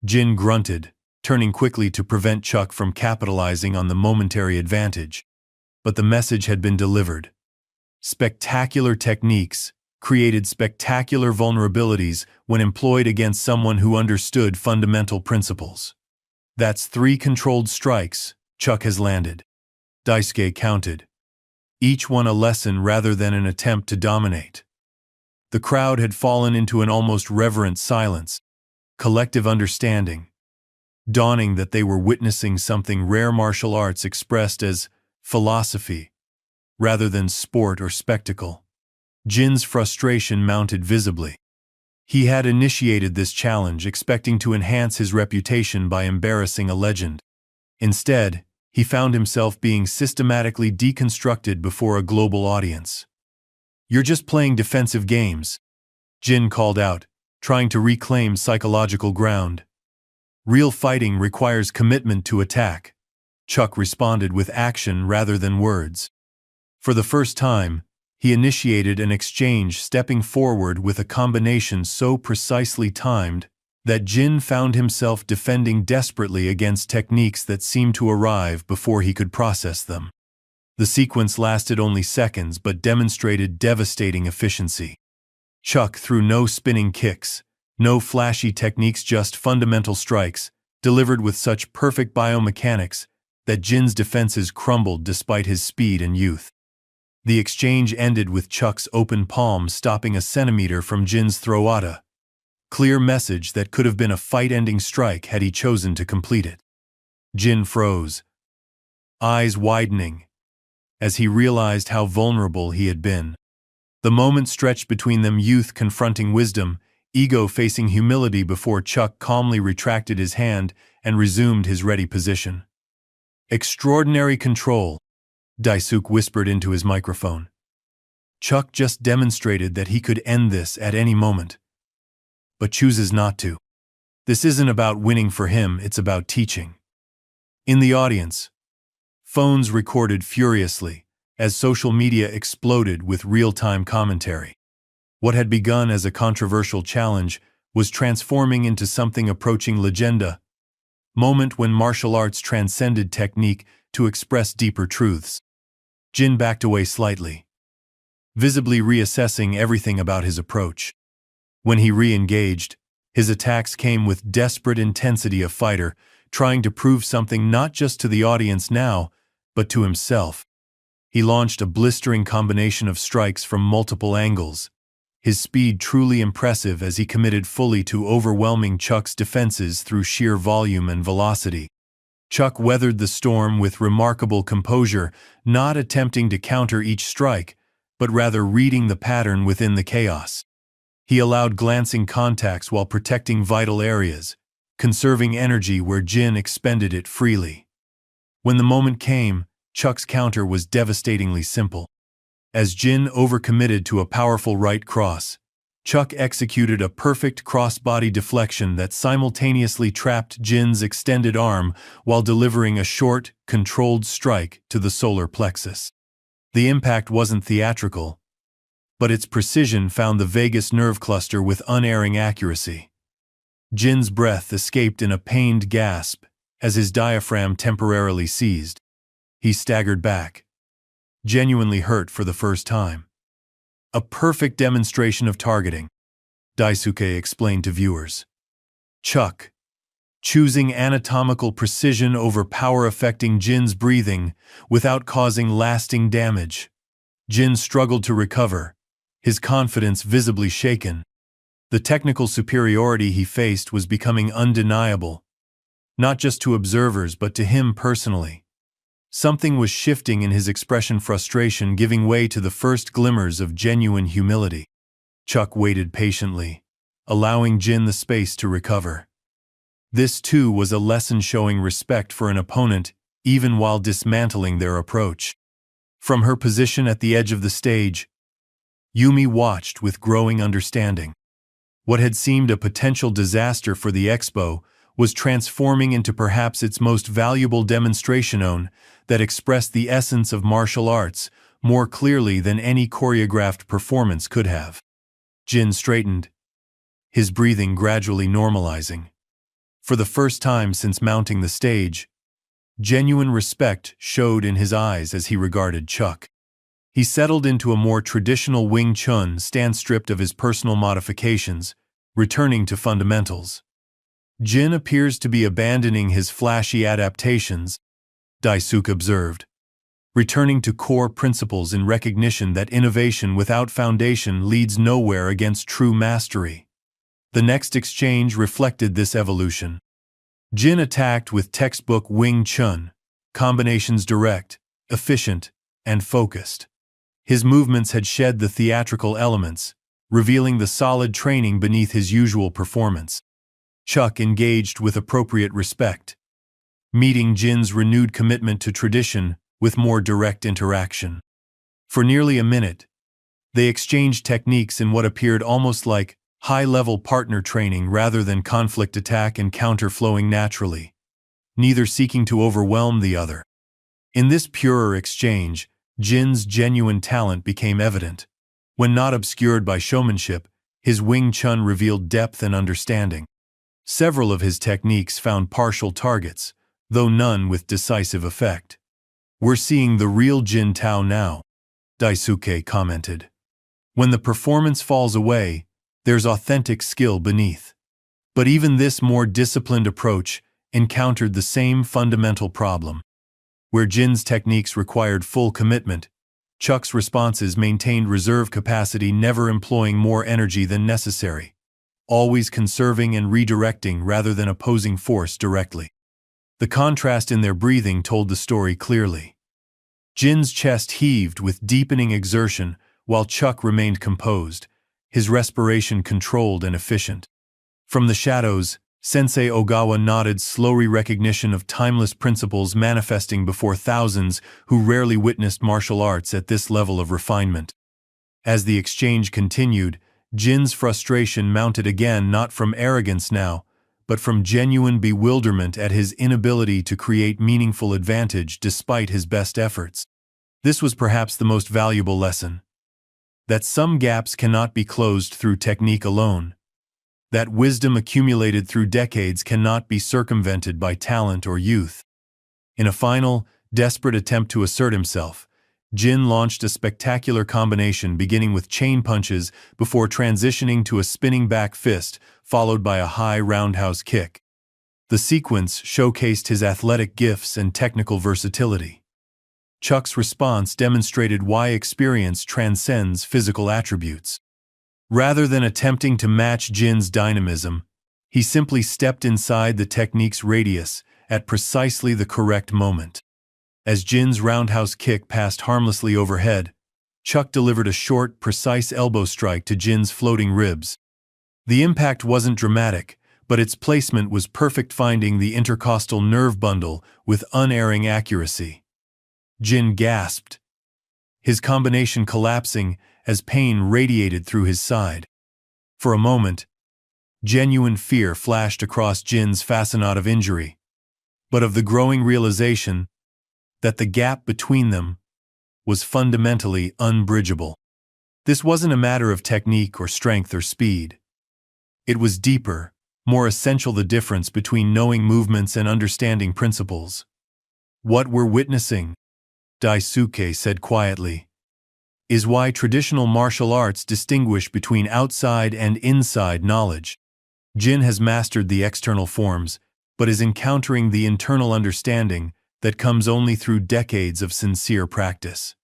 Jin grunted, turning quickly to prevent Chuck from capitalizing on the momentary advantage. But the message had been delivered. Spectacular techniques created spectacular vulnerabilities when employed against someone who understood fundamental principles. That's 3 controlled strikes Chuck has landed, Daisuke counted, each one a lesson rather than an attempt to dominate. The crowd had fallen into an almost reverent silence, collective understanding, dawning that they were witnessing something rare, martial arts expressed as philosophy, rather than sport or spectacle. Jin's frustration mounted visibly. He had initiated this challenge expecting to enhance his reputation by embarrassing a legend. Instead, he found himself being systematically deconstructed before a global audience. "You're just playing defensive games," Jin called out, trying to reclaim psychological ground. "Real fighting requires commitment to attack," Chuck responded with action rather than words. For the first time, he initiated an exchange, stepping forward with a combination so precisely timed that Jin found himself defending desperately against techniques that seemed to arrive before he could process them. The sequence lasted only seconds but demonstrated devastating efficiency. Chuck threw no spinning kicks, no flashy techniques, just fundamental strikes, delivered with such perfect biomechanics that Jin's defenses crumbled despite his speed and youth. The exchange ended with Chuck's open palm stopping a centimeter from Jin's throata. Clear message that could have been a fight-ending strike had he chosen to complete it. Jin froze, eyes widening, as he realized how vulnerable he had been. The moment stretched between them, youth confronting wisdom, ego facing humility, before Chuck calmly retracted his hand and resumed his ready position. "Extraordinary control," Daisuke whispered into his microphone. "Chuck just demonstrated that he could end this at any moment, but chooses not to. This isn't about winning for him, it's about teaching." In the audience, phones recorded furiously as social media exploded with real-time commentary. What had begun as a controversial challenge was transforming into something approaching legenda, moment when martial arts transcended technique to express deeper truths. Jin backed away slightly, visibly reassessing everything about his approach. When he re-engaged, his attacks came with desperate intensity, a fighter trying to prove something not just to the audience now, but to himself. He launched a blistering combination of strikes from multiple angles, his speed truly impressive as he committed fully to overwhelming Chuck's defenses through sheer volume and velocity. Chuck weathered the storm with remarkable composure, not attempting to counter each strike, but rather reading the pattern within the chaos. He allowed glancing contacts while protecting vital areas, conserving energy where Jin expended it freely. When the moment came, Chuck's counter was devastatingly simple. As Jin overcommitted to a powerful right cross, Chuck executed a perfect cross-body deflection that simultaneously trapped Jin's extended arm while delivering a short, controlled strike to the solar plexus. The impact wasn't theatrical, but its precision found the vagus nerve cluster with unerring accuracy. Jin's breath escaped in a pained gasp as his diaphragm temporarily seized. He staggered back, genuinely hurt for the first time. "A perfect demonstration of targeting," Daisuke explained to viewers. Chuck, choosing anatomical precision over power, affecting Jin's breathing without causing lasting damage. Jin struggled to recover, his confidence visibly shaken. The technical superiority he faced was becoming undeniable, not just to observers but to him personally. Something was shifting in his expression, frustration giving way to the first glimmers of genuine humility. Chuck waited patiently, allowing Jin the space to recover. This too was a lesson, showing respect for an opponent even while dismantling their approach. From her position at the edge of the stage, Yumi watched with growing understanding. What had seemed a potential disaster for the expo was transforming into perhaps its most valuable demonstration that expressed the essence of martial arts more clearly than any choreographed performance could have. Jin straightened, his breathing gradually normalizing. For the first time since mounting the stage, genuine respect showed in his eyes as he regarded Chuck. He settled into a more traditional Wing Chun stance, stripped of his personal modifications, returning to fundamentals. "Jin appears to be abandoning his flashy adaptations," Daisuke observed, returning to core principles in recognition that innovation without foundation leads nowhere against true mastery. The next exchange reflected this evolution. Jin attacked with textbook Wing Chun, combinations direct, efficient, and focused. His movements had shed the theatrical elements, revealing the solid training beneath his usual performance. Chuck engaged with appropriate respect, meeting Jin's renewed commitment to tradition with more direct interaction. For nearly a minute, they exchanged techniques in what appeared almost like high-level partner training rather than conflict attack and counter flowing naturally, neither seeking to overwhelm the other. In this purer exchange, Jin's genuine talent became evident. When not obscured by showmanship, his Wing Chun revealed depth and understanding. Several of his techniques found partial targets, though none with decisive effect. "We're seeing the real Jin Tao now," Daisuke commented. "When the performance falls away, there's authentic skill beneath." But even this more disciplined approach encountered the same fundamental problem. Where Jin's techniques required full commitment, Chuck's responses maintained reserve capacity, never employing more energy than necessary, always conserving and redirecting rather than opposing force directly. The contrast in their breathing told the story clearly. Jin's chest heaved with deepening exertion while Chuck remained composed, his respiration controlled and efficient. From the shadows, Sensei Ogawa nodded, slowly, recognition of timeless principles manifesting before thousands who rarely witnessed martial arts at this level of refinement. As the exchange continued, Jin's frustration mounted again, not from arrogance now, but from genuine bewilderment at his inability to create meaningful advantage despite his best efforts. This was perhaps the most valuable lesson. That some gaps cannot be closed through technique alone. That wisdom accumulated through decades cannot be circumvented by talent or youth. In a final, desperate attempt to assert himself, Jin launched a spectacular combination beginning with chain punches before transitioning to a spinning back fist, followed by a high roundhouse kick. The sequence showcased his athletic gifts and technical versatility. Chuck's response demonstrated why experience transcends physical attributes. Rather than attempting to match Jin's dynamism, he simply stepped inside the technique's radius at precisely the correct moment. As Jin's roundhouse kick passed harmlessly overhead, Chuck delivered a short, precise elbow strike to Jin's floating ribs. The impact wasn't dramatic, but its placement was perfect, finding the intercostal nerve bundle with unerring accuracy. Jin gasped, his combination collapsing as pain radiated through his side. For a moment, genuine fear flashed across Jin's facade of injury, but of the growing realization that the gap between them was fundamentally unbridgeable. This wasn't a matter of technique or strength or speed. It was deeper, more essential, the difference between knowing movements and understanding principles. "What we're witnessing," Daisuke said quietly, "is why traditional martial arts distinguish between outside and inside knowledge. Jin has mastered the external forms, but is encountering the internal understanding that comes only through decades of sincere practice."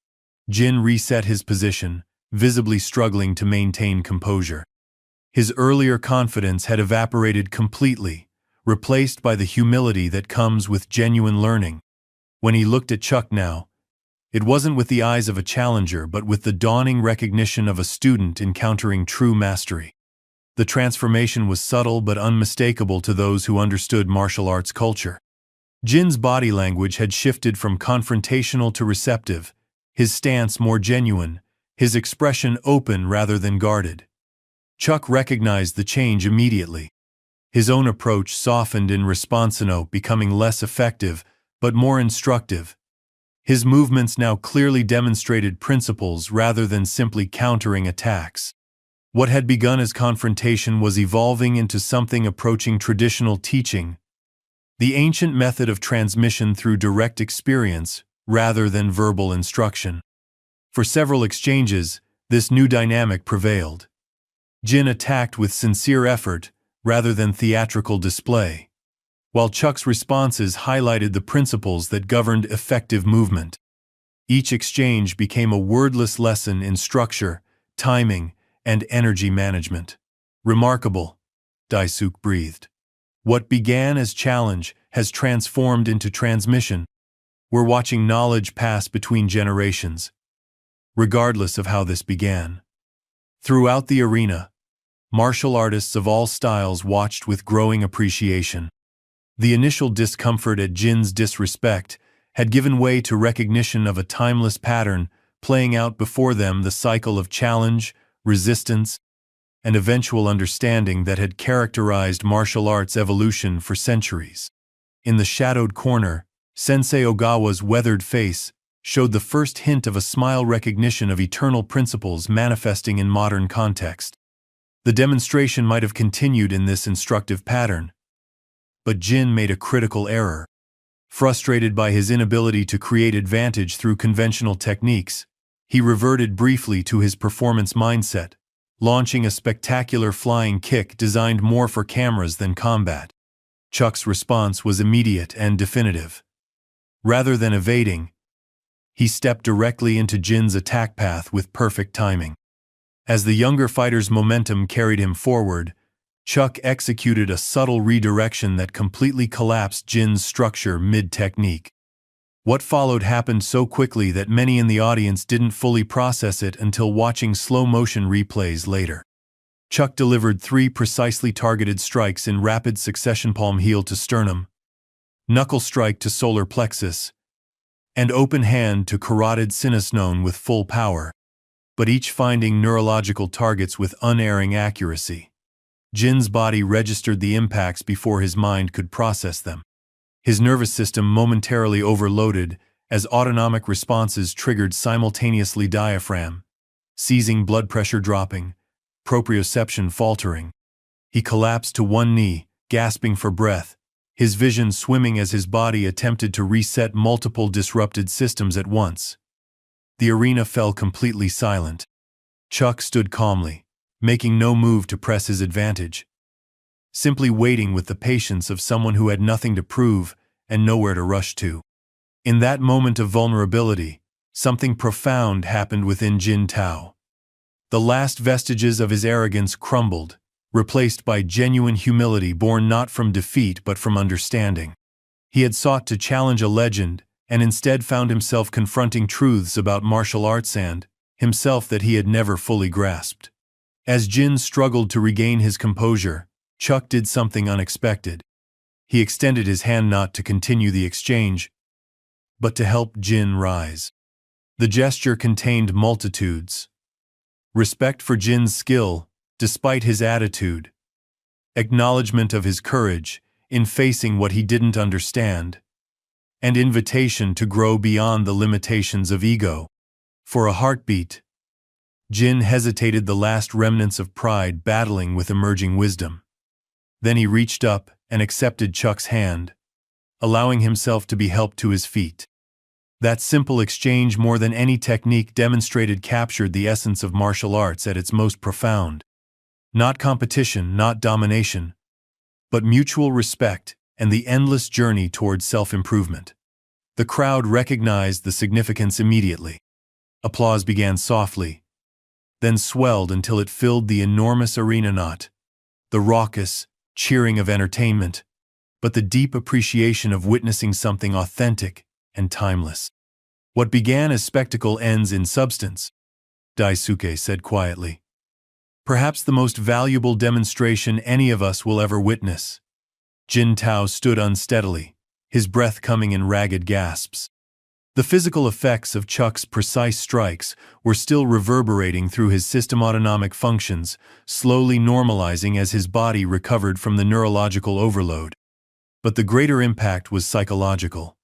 Jin reset his position, visibly struggling to maintain composure. His earlier confidence had evaporated completely, replaced by the humility that comes with genuine learning. When he looked at Chuck now, it wasn't with the eyes of a challenger but with the dawning recognition of a student encountering true mastery. The transformation was subtle but unmistakable to those who understood martial arts culture. Jin's body language had shifted from confrontational to receptive, his stance more genuine, his expression open rather than guarded. Chuck recognized the change immediately. His own approach softened in response, becoming less effective but more instructive. His movements now clearly demonstrated principles rather than simply countering attacks. What had begun as confrontation was evolving into something approaching traditional teaching, the ancient method of transmission through direct experience rather than verbal instruction. For several exchanges, this new dynamic prevailed. Jin attacked with sincere effort rather than theatrical display, while Chuck's responses highlighted the principles that governed effective movement. Each exchange became a wordless lesson in structure, timing, and energy management. "Remarkable," Daisuke breathed. "What began as challenge has transformed into transmission. We're watching knowledge pass between generations, regardless of how this began." Throughout the arena, martial artists of all styles watched with growing appreciation. The initial discomfort at Jin's disrespect had given way to recognition of a timeless pattern playing out before them, the cycle of challenge, resistance, and eventual understanding that had characterized martial arts evolution for centuries. In the shadowed corner, Sensei Ogawa's weathered face showed the first hint of a smile, recognition of eternal principles manifesting in modern context. The demonstration might have continued in this instructive pattern, but Jin made a critical error. Frustrated by his inability to create advantage through conventional techniques, he reverted briefly to his performance mindset, launching a spectacular flying kick designed more for cameras than combat. Chuck's response was immediate and definitive. Rather than evading, he stepped directly into Jin's attack path with perfect timing. As the younger fighter's momentum carried him forward, Chuck executed a subtle redirection that completely collapsed Jin's structure mid-technique. What followed happened so quickly that many in the audience didn't fully process it until watching slow-motion replays later. Chuck delivered 3 precisely targeted strikes in rapid succession: palm heel to sternum, knuckle strike to solar plexus, and open hand to carotid sinus known with full power, but each finding neurological targets with unerring accuracy. Jin's body registered the impacts before his mind could process them. His nervous system momentarily overloaded as autonomic responses triggered simultaneously: diaphragm seizing, blood pressure dropping, proprioception faltering. He collapsed to one knee, gasping for breath, his vision swimming as his body attempted to reset multiple disrupted systems at once. The arena fell completely silent. Chuck stood calmly, making no move to press his advantage, simply waiting with the patience of someone who had nothing to prove and nowhere to rush to. In that moment of vulnerability, something profound happened within Jin Tao. The last vestiges of his arrogance crumbled, replaced by genuine humility born not from defeat but from understanding. He had sought to challenge a legend, and instead found himself confronting truths about martial arts and himself that he had never fully grasped. As Jin struggled to regain his composure, Chuck did something unexpected. He extended his hand not to continue the exchange, but to help Jin rise. The gesture contained multitudes: respect for Jin's skill, despite his attitude; acknowledgement of his courage in facing what he didn't understand; and invitation to grow beyond the limitations of ego. For a heartbeat, Jin hesitated, the last remnants of pride battling with emerging wisdom. Then he reached up and accepted Chuck's hand, allowing himself to be helped to his feet. That simple exchange, more than any technique demonstrated, captured the essence of martial arts at its most profound. Not competition, not domination, but mutual respect and the endless journey towards self-improvement. The crowd recognized the significance immediately. Applause began softly, then swelled until it filled the enormous arena, not the raucous cheering of entertainment, but the deep appreciation of witnessing something authentic and timeless. What began as spectacle ends in substance, Daisuke said quietly. Perhaps the most valuable demonstration any of us will ever witness. Jin Tao stood unsteadily, his breath coming in ragged gasps. The physical effects of Chuck's precise strikes were still reverberating through his system, autonomic functions slowly normalizing as his body recovered from the neurological overload. But the greater impact was psychological.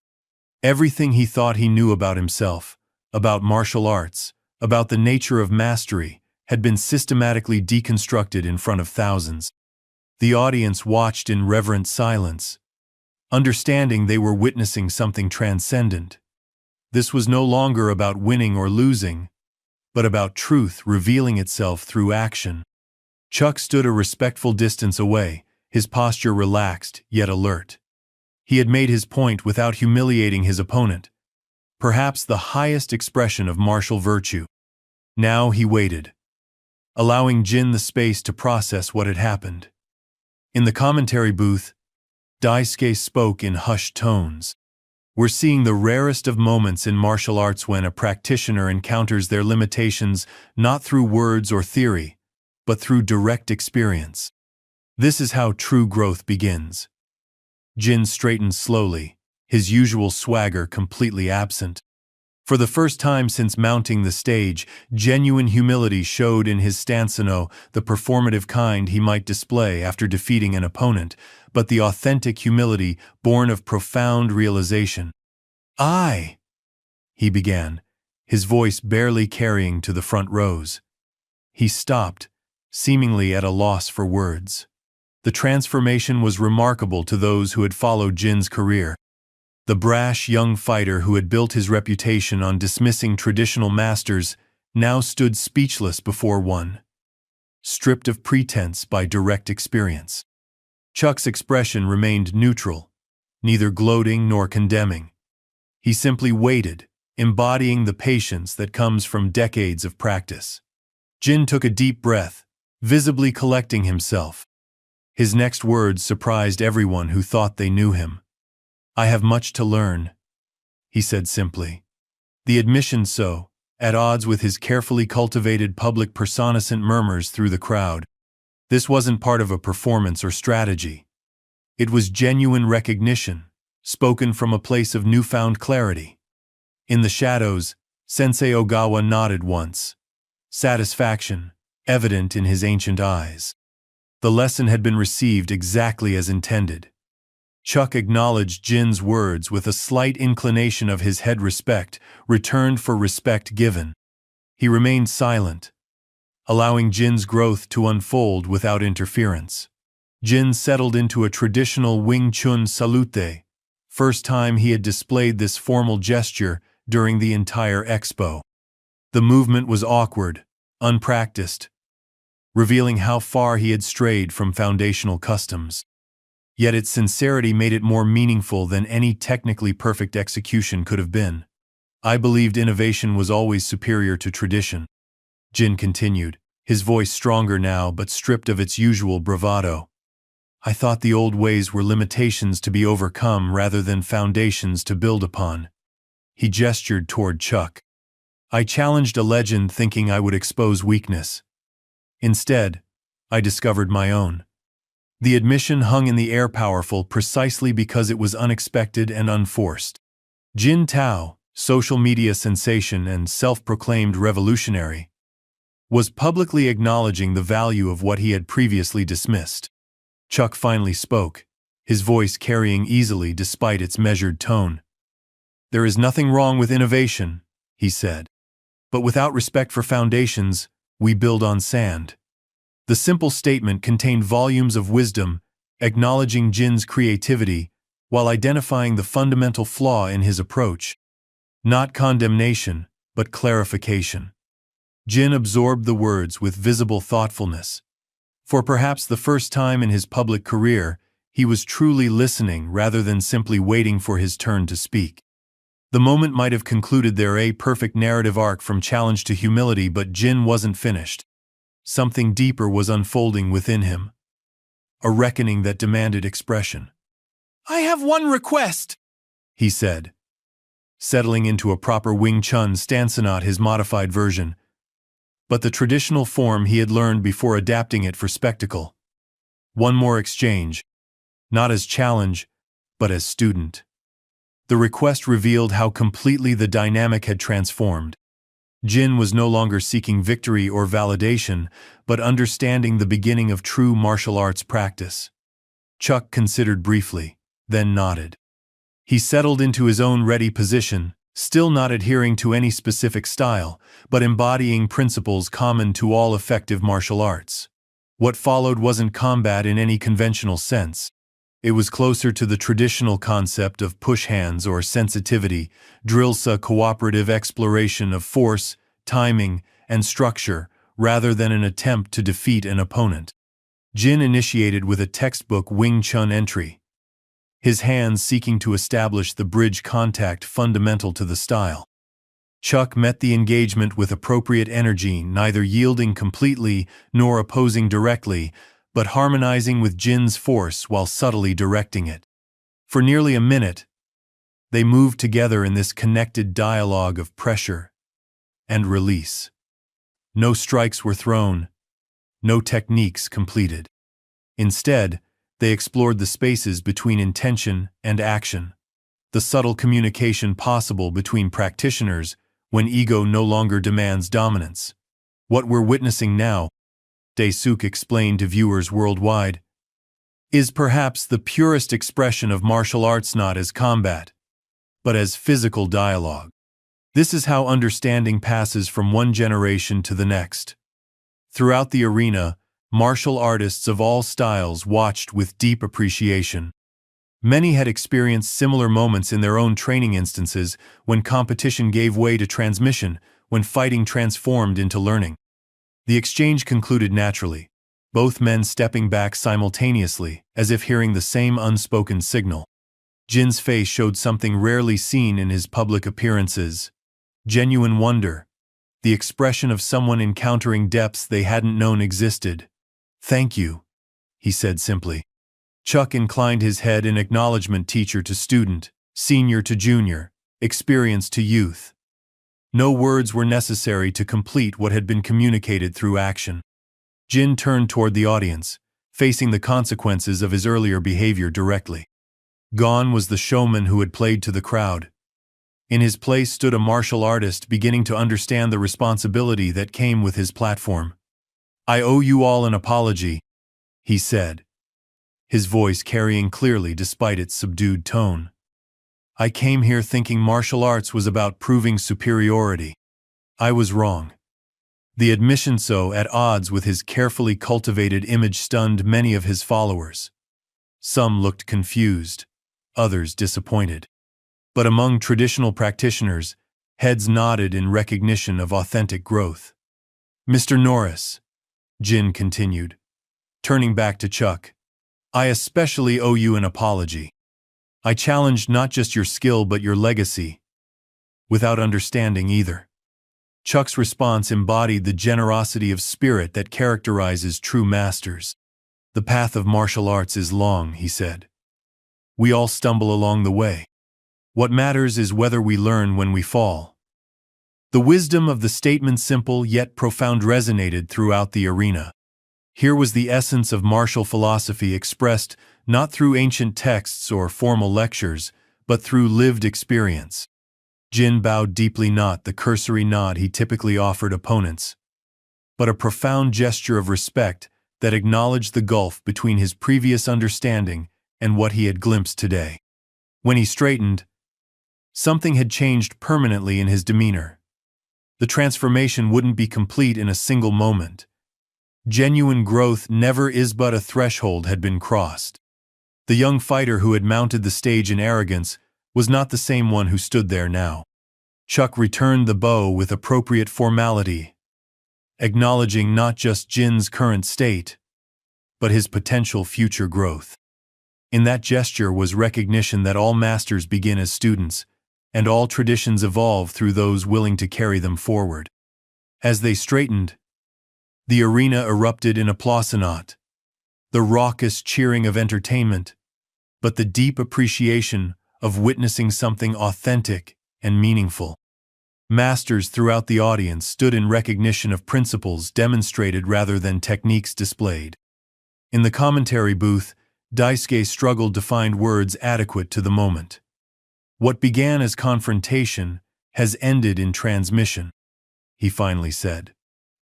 Everything he thought he knew about himself, about martial arts, about the nature of mastery, had been systematically deconstructed in front of thousands. The audience watched in reverent silence, understanding they were witnessing something transcendent. This was no longer about winning or losing, but about truth revealing itself through action. Chuck stood a respectful distance away, his posture relaxed yet alert. He had made his point without humiliating his opponent, perhaps the highest expression of martial virtue. Now he waited, allowing Jin the space to process what had happened. In the commentary booth, Daisuke spoke in hushed tones. We're seeing the rarest of moments in martial arts when a practitioner encounters their limitations not through words or theory, but through direct experience. This is how true growth begins. Jin straightened slowly, his usual swagger completely absent. For the first time since mounting the stage, genuine humility showed in his stance, the performative kind he might display after defeating an opponent, but the authentic humility born of profound realization. He began, his voice barely carrying to the front rows. He stopped, seemingly at a loss for words. The transformation was remarkable to those who had followed Jin's career. The brash young fighter who had built his reputation on dismissing traditional masters now stood speechless before one, stripped of pretense by direct experience. Chuck's expression remained neutral, neither gloating nor condemning. He simply waited, embodying the patience that comes from decades of practice. Jin took a deep breath, visibly collecting himself. His next words surprised everyone who thought they knew him. "I have much to learn," he said simply. The admission so, at odds with his carefully cultivated public persona, sent murmurs through the crowd. This wasn't part of a performance or strategy. It was genuine recognition, spoken from a place of newfound clarity. In the shadows, Sensei Ogawa nodded once, satisfaction evident in his ancient eyes. The lesson had been received exactly as intended. Chuck acknowledged Jin's words with a slight inclination of his head. Respect returned for respect given. He remained silent, allowing Jin's growth to unfold without interference. Jin settled into a traditional Wing Chun salute, first time he had displayed this formal gesture during the entire expo. The movement was awkward, unpracticed, revealing how far he had strayed from foundational customs. Yet its sincerity made it more meaningful than any technically perfect execution could have been. "I believed innovation was always superior to tradition," Jin continued, his voice stronger now but stripped of its usual bravado. "I thought the old ways were limitations to be overcome rather than foundations to build upon." He gestured toward Chuck. "I challenged a legend thinking I would expose weakness. Instead, I discovered my own." The admission hung in the air, powerful precisely because it was unexpected and unforced. Jin Tao, social media sensation and self-proclaimed revolutionary, was publicly acknowledging the value of what he had previously dismissed. Chuck finally spoke, his voice carrying easily despite its measured tone. "There is nothing wrong with innovation," he said. "But without respect for foundations, we build on sand." The simple statement contained volumes of wisdom, acknowledging Jin's creativity while identifying the fundamental flaw in his approach. Not condemnation, but clarification. Jin absorbed the words with visible thoughtfulness. For perhaps the first time in his public career, he was truly listening rather than simply waiting for his turn to speak. The moment might have concluded there a perfect narrative arc from challenge to humility, but Jin wasn't finished. Something deeper was unfolding within him. A reckoning that demanded expression. "I have one request," he said, settling into a proper Wing Chun stance, not his modified version, but the traditional form he had learned before adapting it for spectacle. One more exchange, not as challenge, but as student. The request revealed how completely the dynamic had transformed. Jin was no longer seeking victory or validation, but understanding the beginning of true martial arts practice. Chuck considered briefly, then nodded. He settled into his own ready position, still not adhering to any specific style, but embodying principles common to all effective martial arts. What followed wasn't combat in any conventional sense. It was closer to the traditional concept of push hands or sensitivity, drillsa cooperative exploration of force, timing, and structure, rather than an attempt to defeat an opponent. Jin initiated with a textbook Wing Chun entry, his hands seeking to establish the bridge contact fundamental to the style. Chuck met the engagement with appropriate energy, neither yielding completely nor opposing directly, but harmonizing with Jin's force while subtly directing it. For nearly a minute, they moved together in this connected dialogue of pressure and release. No strikes were thrown, no techniques completed. Instead, They explored the spaces between intention and action, the subtle communication possible between practitioners when ego no longer demands dominance. What we're witnessing now, Daesuk explained to viewers worldwide, is perhaps the purest expression of martial arts, not as combat, but as physical dialogue. This is how understanding passes from one generation to the next. Throughout the arena, martial artists of all styles watched with deep appreciation. Many had experienced similar moments in their own training instances when competition gave way to transmission, when fighting transformed into learning. The exchange concluded naturally, both men stepping back simultaneously, as if hearing the same unspoken signal. Jin's face showed something rarely seen in his public appearances: genuine wonder, the expression of someone encountering depths they hadn't known existed. "Thank you," he said simply. Chuck inclined his head in acknowledgement, teacher to student, senior to junior, experience to youth. No words were necessary to complete what had been communicated through action. Jin turned toward the audience, facing the consequences of his earlier behavior directly. Gone was the showman who had played to the crowd. In his place stood a martial artist beginning to understand the responsibility that came with his platform. "I owe you all an apology," he said, his voice carrying clearly despite its subdued tone. "I came here thinking martial arts was about proving superiority. I was wrong." The admission, so at odds with his carefully cultivated image, stunned many of his followers. Some looked confused, others disappointed. But among traditional practitioners, heads nodded in recognition of authentic growth. "Mr. Norris," Jin continued, turning back to Chuck, "I especially owe you an apology. I challenged not just your skill but your legacy, without understanding either." Chuck's response embodied the generosity of spirit that characterizes true masters. "The path of martial arts is long," he said. "We all stumble along the way. What matters is whether we learn when we fall." The wisdom of the statement, simple yet profound, resonated throughout the arena. Here was the essence of martial philosophy expressed not through ancient texts or formal lectures, but through lived experience. Jin bowed deeply, not the cursory nod he typically offered opponents, but a profound gesture of respect that acknowledged the gulf between his previous understanding and what he had glimpsed today. When he straightened, something had changed permanently in his demeanor. The transformation wouldn't be complete in a single moment. Genuine growth never is, but a threshold had been crossed. The young fighter who had mounted the stage in arrogance was not the same one who stood there now. Chuck returned the bow with appropriate formality, acknowledging not just Jin's current state, but his potential future growth. In that gesture was recognition that all masters begin as students, and all traditions evolve through those willing to carry them forward. As they straightened, the arena erupted in applause, not the raucous cheering of entertainment, but the deep appreciation of witnessing something authentic and meaningful. Masters throughout the audience stood in recognition of principles demonstrated rather than techniques displayed. In the commentary booth, Daisuke struggled to find words adequate to the moment. "What began as confrontation has ended in transmission," he finally said.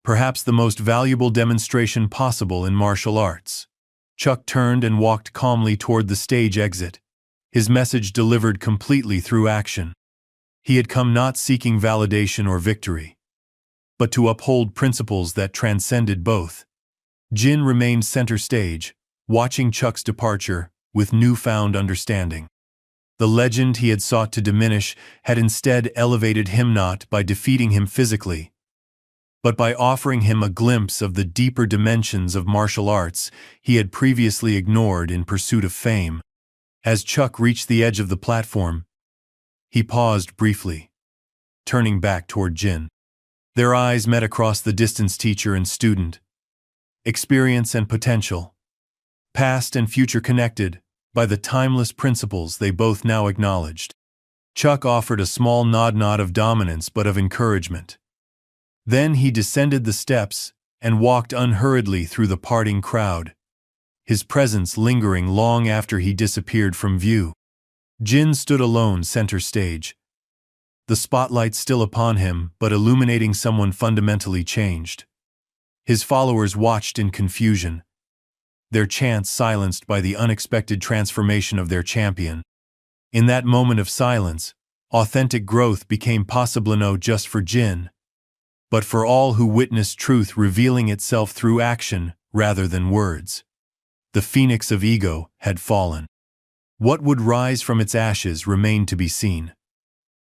"Perhaps the most valuable demonstration possible in martial arts." Chuck turned and walked calmly toward the stage exit, his message delivered completely through action. He had come not seeking validation or victory, but to uphold principles that transcended both. Jin remained center stage, watching Chuck's departure with newfound understanding. The legend he had sought to diminish had instead elevated him, not by defeating him physically, but by offering him a glimpse of the deeper dimensions of martial arts he had previously ignored in pursuit of fame. As Chuck reached the edge of the platform, he paused briefly, turning back toward Jin. Their eyes met across the distance, teacher and student. Experience and potential, past and future connected by the timeless principles they both now acknowledged. Chuck offered a small nod, not of dominance but of encouragement. Then he descended the steps and walked unhurriedly through the parting crowd, his presence lingering long after he disappeared from view. Jin stood alone center stage, the spotlight still upon him but illuminating someone fundamentally changed. His followers watched in confusion, their chants silenced by the unexpected transformation of their champion. In that moment of silence, authentic growth became possible not just for Jin, but for all who witnessed truth revealing itself through action rather than words. The phoenix of ego had fallen. What would rise from its ashes remained to be seen.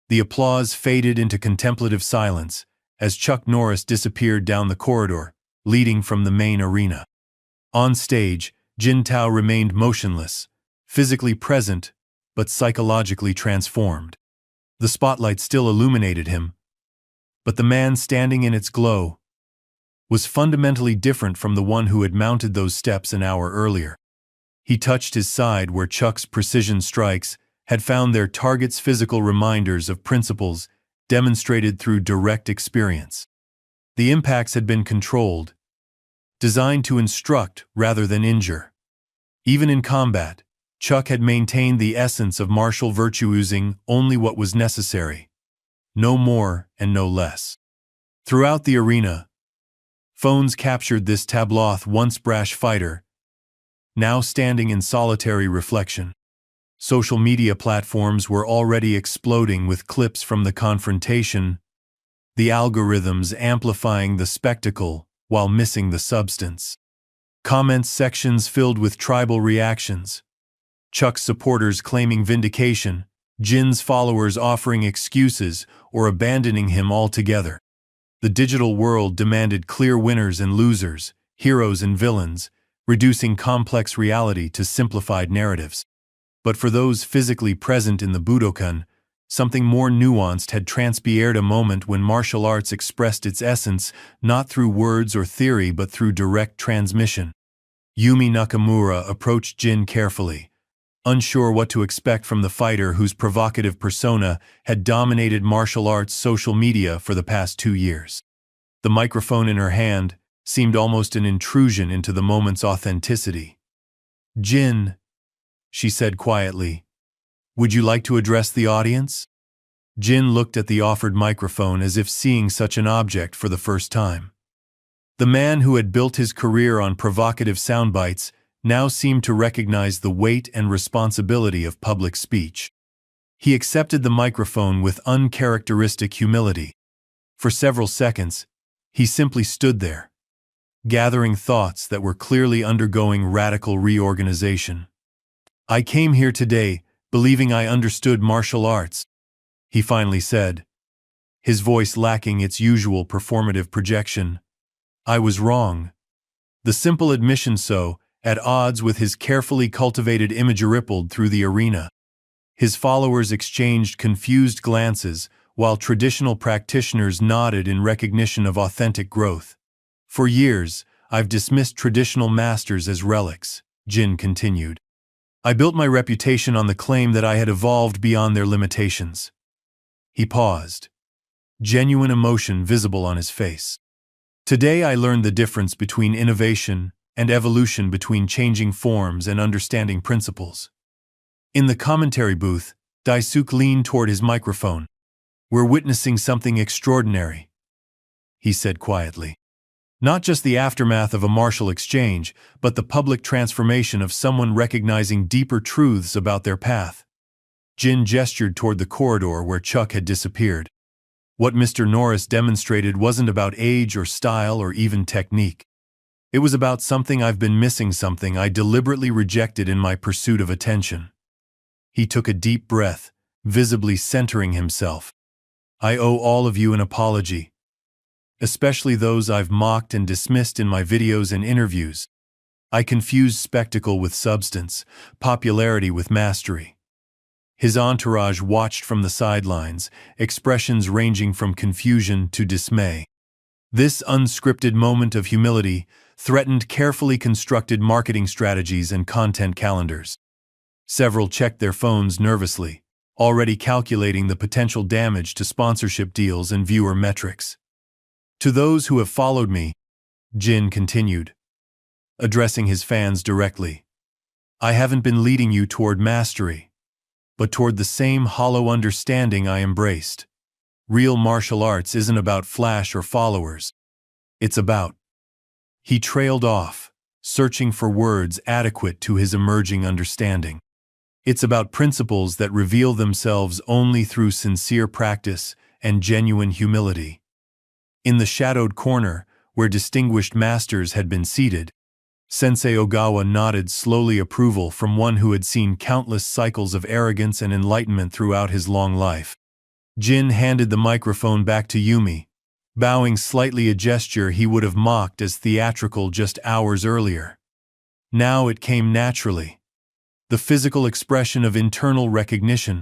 The applause faded into contemplative silence as Chuck Norris disappeared down the corridor, leading from the main arena. On stage, Jin Tao remained motionless, physically present, but psychologically transformed. The spotlight still illuminated him, but the man standing in its glow was fundamentally different from the one who had mounted those steps an hour earlier. He touched his side where Chuck's precision strikes had found their targets, physical reminders of principles demonstrated through direct experience. The impacts had been controlled, designed to instruct rather than injure. Even in combat, Chuck had maintained the essence of martial virtue, using only what was necessary, no more and no less. Throughout the arena, phones captured this tableau, once brash fighter, now standing in solitary reflection. Social media platforms were already exploding with clips from the confrontation, the algorithms amplifying the spectacle while missing the substance. Comments sections filled with tribal reactions, Chuck's supporters claiming vindication, Jin's followers offering excuses or abandoning him altogether. The digital world demanded clear winners and losers, heroes and villains, reducing complex reality to simplified narratives. But for those physically present in the Budokan, something more nuanced had transpired, a moment when martial arts expressed its essence not through words or theory but through direct transmission. Yumi Nakamura approached Jin carefully, unsure what to expect from the fighter whose provocative persona had dominated martial arts social media for the past 2 years. The microphone in her hand seemed almost an intrusion into the moment's authenticity. "Jin," she said quietly, "would you like to address the audience?" Jin looked at the offered microphone as if seeing such an object for the first time. The man who had built his career on provocative soundbites now seemed to recognize the weight and responsibility of public speech. He accepted the microphone with uncharacteristic humility. For several seconds, he simply stood there, gathering thoughts that were clearly undergoing radical reorganization. "I came here today believing I understood martial arts," he finally said, his voice lacking its usual performative projection. "I was wrong." The simple admission, so at odds with his carefully cultivated image, rippled through the arena. His followers exchanged confused glances, while traditional practitioners nodded in recognition of authentic growth. "For years, I've dismissed traditional masters as relics," Jin continued. "I built my reputation on the claim that I had evolved beyond their limitations." He paused, genuine emotion visible on his face. "Today I learned the difference between innovation and evolution, between changing forms and understanding principles." In the commentary booth, Daisuke leaned toward his microphone. "We're witnessing something extraordinary," he said quietly. "Not just the aftermath of a martial exchange, but the public transformation of someone recognizing deeper truths about their path." Jin gestured toward the corridor where Chuck had disappeared. "What Mr. Norris demonstrated wasn't about age or style or even technique. It was about something I've been missing, something I deliberately rejected in my pursuit of attention." He took a deep breath, visibly centering himself. "I owe all of you an apology, especially those I've mocked and dismissed in my videos and interviews. I confused spectacle with substance, popularity with mastery." His entourage watched from the sidelines, expressions ranging from confusion to dismay. This unscripted moment of humility threatened carefully constructed marketing strategies and content calendars. Several checked their phones nervously, already calculating the potential damage to sponsorship deals and viewer metrics. "To those who have followed me," Jin continued, addressing his fans directly. I haven't been leading you toward mastery, but toward the same hollow understanding I embraced. Real martial arts isn't about flash or followers. It's about... He trailed off, searching for words adequate to his emerging understanding. It's about principles that reveal themselves only through sincere practice and genuine humility. In the shadowed corner, where distinguished masters had been seated, Sensei Ogawa nodded slowly approval from one who had seen countless cycles of arrogance and enlightenment throughout his long life. Jin handed the microphone back to Yumi, bowing slightly, a gesture he would have mocked as theatrical just hours earlier. Now it came naturally. The physical expression of internal recognition.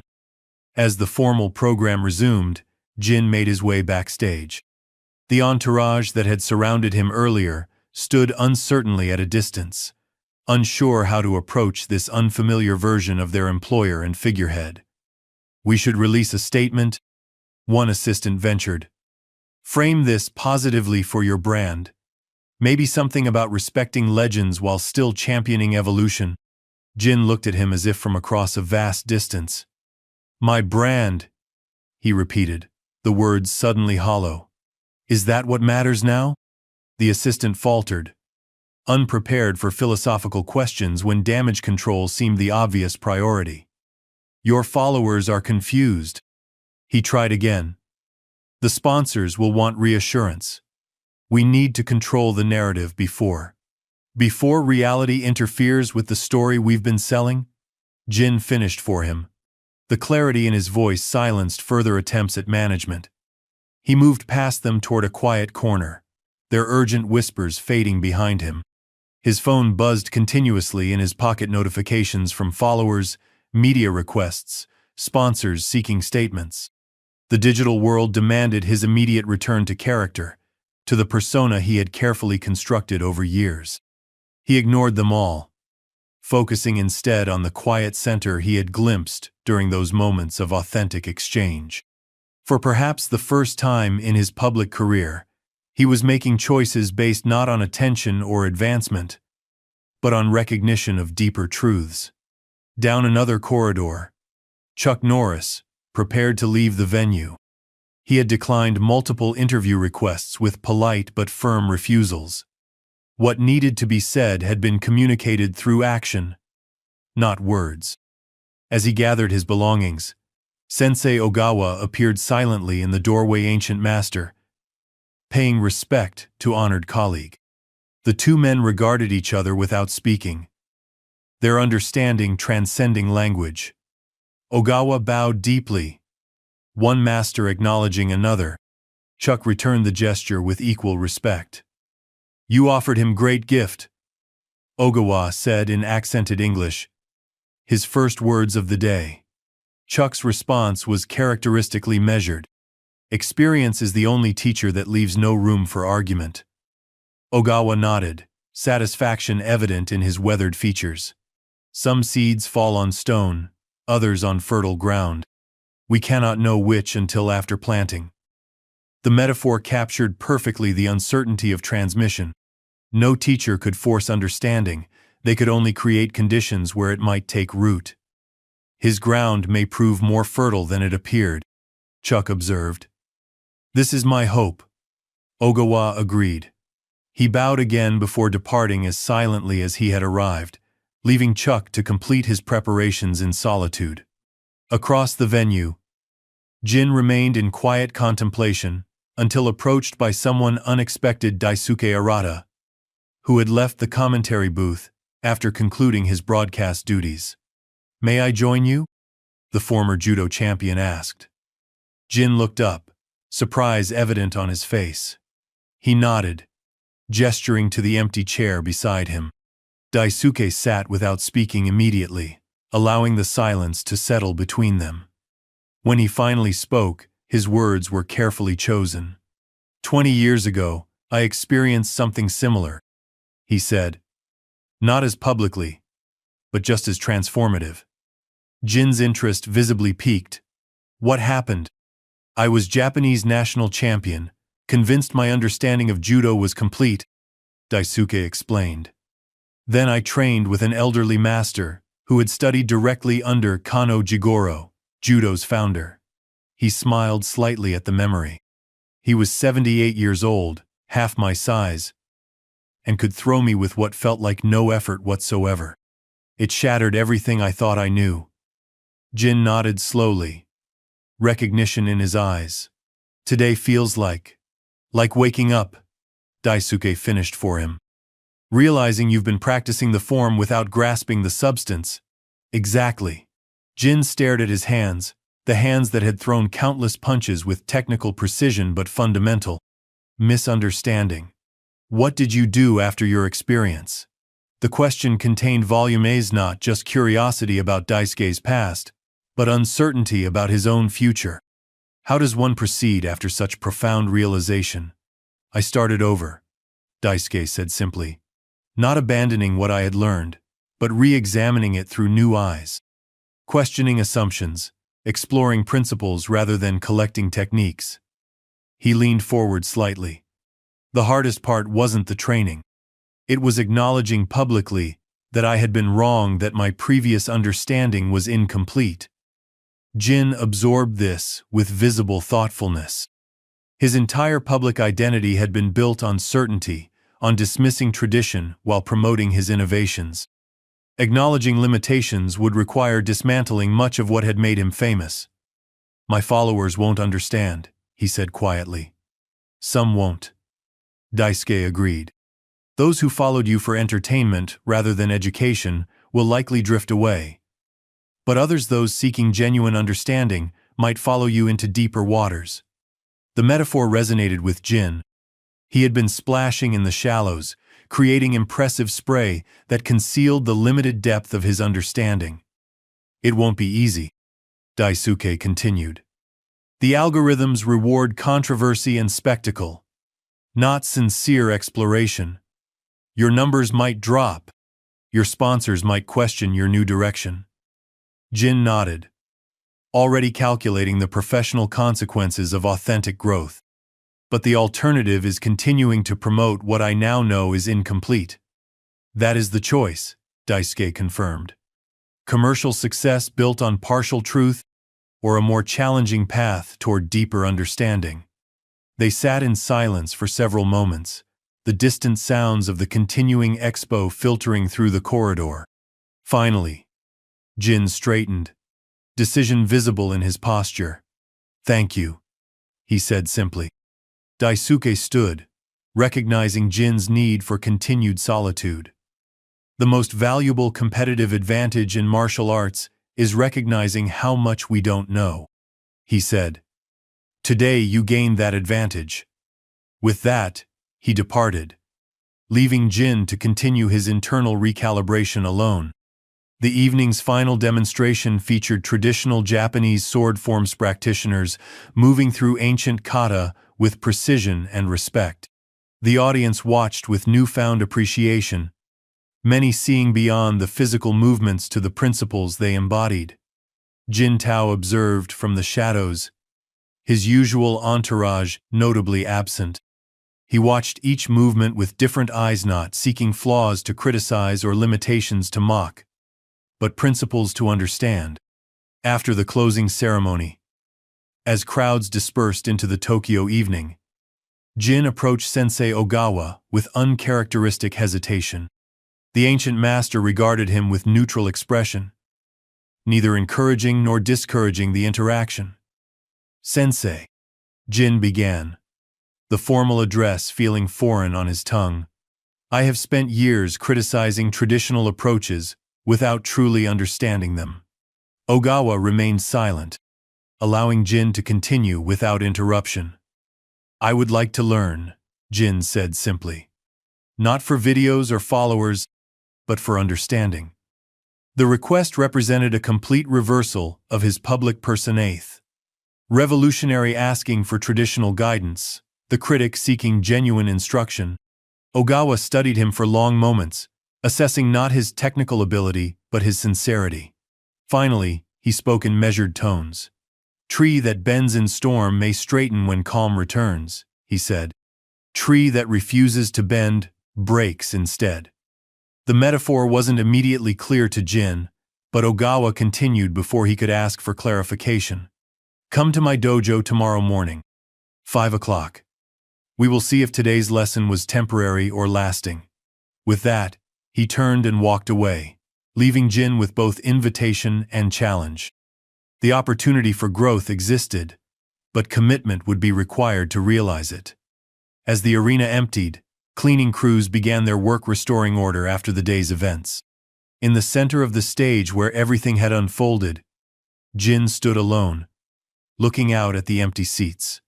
As the formal program resumed, Jin made his way backstage. The entourage that had surrounded him earlier stood uncertainly at a distance, unsure how to approach this unfamiliar version of their employer and figurehead. We should release a statement, one assistant ventured. Frame this positively for your brand. Maybe something about respecting legends while still championing evolution. Jin looked at him as if from across a vast distance. My brand, he repeated, the words suddenly hollow. Is that what matters now? The assistant faltered, unprepared for philosophical questions when damage control seemed the obvious priority. Your followers are confused. He tried again. The sponsors will want reassurance. We need to control the narrative before reality interferes with the story we've been selling. Jin finished for him. The clarity in his voice silenced further attempts at management. He moved past them toward a quiet corner, their urgent whispers fading behind him. His phone buzzed continuously in his pocket, notifications from followers, media requests, sponsors seeking statements. The digital world demanded his immediate return to character, to the persona he had carefully constructed over years. He ignored them all, focusing instead on the quiet center he had glimpsed during those moments of authentic exchange. For perhaps the first time in his public career, he was making choices based not on attention or advancement, but on recognition of deeper truths. Down another corridor, Chuck Norris prepared to leave the venue. He had declined multiple interview requests with polite but firm refusals. What needed to be said had been communicated through action, not words. As he gathered his belongings, Sensei Ogawa appeared silently in the doorway, ancient master, paying respect to honored colleague. The two men regarded each other without speaking, their understanding transcending language. Ogawa bowed deeply, one master acknowledging another. Chuck returned the gesture with equal respect. You offered him great gift, Ogawa said in accented English, his first words of the day. Chuck's response was characteristically measured. Experience is the only teacher that leaves no room for argument. Ogawa nodded, satisfaction evident in his weathered features. Some seeds fall on stone, others on fertile ground. We cannot know which until after planting. The metaphor captured perfectly the uncertainty of transmission. No teacher could force understanding, they could only create conditions where it might take root. His ground may prove more fertile than it appeared, Chuck observed. This is my hope, Ogawa agreed. He bowed again before departing as silently as he had arrived, leaving Chuck to complete his preparations in solitude. Across the venue, Jin remained in quiet contemplation until approached by someone unexpected, Daisuke Arata, who had left the commentary booth after concluding his broadcast duties. May I join you? The former judo champion asked. Jin looked up, surprise evident on his face. He nodded, gesturing to the empty chair beside him. Daisuke sat without speaking immediately, allowing the silence to settle between them. When he finally spoke, his words were carefully chosen. 20 years ago, I experienced something similar, he said. Not as publicly, but just as transformative. Jin's interest visibly piqued. What happened? I was Japanese national champion, convinced my understanding of judo was complete, Daisuke explained. Then I trained with an elderly master who had studied directly under Kano Jigoro, Judo's founder. He smiled slightly at the memory. He was 78 years old, half my size, and could throw me with what felt like no effort whatsoever. It shattered everything I thought I knew. Jin nodded slowly, recognition in his eyes. Today feels like waking up, Daisuke finished for him. Realizing you've been practicing the form without grasping the substance. Exactly. Jin stared at his hands, the hands that had thrown countless punches with technical precision but fundamental misunderstanding. What did you do after your experience? The question contained volumes, not just curiosity about Daisuke's past, but uncertainty about his own future. How does one proceed after such profound realization? I started over, Daisuke said simply, not abandoning what I had learned, but re-examining it through new eyes. Questioning assumptions, exploring principles rather than collecting techniques. He leaned forward slightly. The hardest part wasn't the training. It was acknowledging publicly that I had been wrong, that my previous understanding was incomplete. Jin absorbed this with visible thoughtfulness. His entire public identity had been built on certainty, on dismissing tradition while promoting his innovations. Acknowledging limitations would require dismantling much of what had made him famous. My followers won't understand, he said quietly. Some won't. Daisuke agreed. Those who followed you for entertainment rather than education will likely drift away. But others, those seeking genuine understanding, might follow you into deeper waters. The metaphor resonated with Jin. He had been splashing in the shallows, creating impressive spray that concealed the limited depth of his understanding. It won't be easy, Daisuke continued. The algorithms reward controversy and spectacle, not sincere exploration. Your numbers might drop. Your sponsors might question your new direction. Jin nodded, already calculating the professional consequences of authentic growth. But the alternative is continuing to promote what I now know is incomplete. That is the choice, Daisuke confirmed. Commercial success built on partial truth, or a more challenging path toward deeper understanding. They sat in silence for several moments, the distant sounds of the continuing expo filtering through the corridor. Finally, Jin straightened, decision visible in his posture. Thank you, he said simply. Daisuke stood, recognizing Jin's need for continued solitude. The most valuable competitive advantage in martial arts is recognizing how much we don't know, he said. Today you gained that advantage. With that, he departed, leaving Jin to continue his internal recalibration alone. The evening's final demonstration featured traditional Japanese sword forms practitioners moving through ancient kata with precision and respect. The audience watched with newfound appreciation, many seeing beyond the physical movements to the principles they embodied. Jin Tao observed from the shadows, his usual entourage notably absent. He watched each movement with different eyes, not seeking flaws to criticize or limitations to mock, but principles to understand. After the closing ceremony, as crowds dispersed into the Tokyo evening, Jin approached Sensei Ogawa with uncharacteristic hesitation. The ancient master regarded him with neutral expression, neither encouraging nor discouraging the interaction. Sensei, Jin began, the formal address feeling foreign on his tongue. I have spent years criticizing traditional approaches without truly understanding them. Ogawa remained silent, allowing Jin to continue without interruption. I would like to learn, Jin said simply. Not for videos or followers, but for understanding. The request represented a complete reversal of his public personae. Revolutionary asking for traditional guidance, the critic seeking genuine instruction. Ogawa studied him for long moments, assessing not his technical ability but his sincerity. Finally, he spoke in measured tones. Tree that bends in storm may straighten when calm returns, he said. Tree that refuses to bend breaks instead. The metaphor wasn't immediately clear to Jin, but Ogawa continued before he could ask for clarification. Come to my dojo tomorrow morning. 5 o'clock. We will see if today's lesson was temporary or lasting. With that, he turned and walked away, leaving Jin with both invitation and challenge. The opportunity for growth existed, but commitment would be required to realize it. As the arena emptied, cleaning crews began their work restoring order after the day's events. In the center of the stage where everything had unfolded, Jin stood alone, looking out at the empty seats.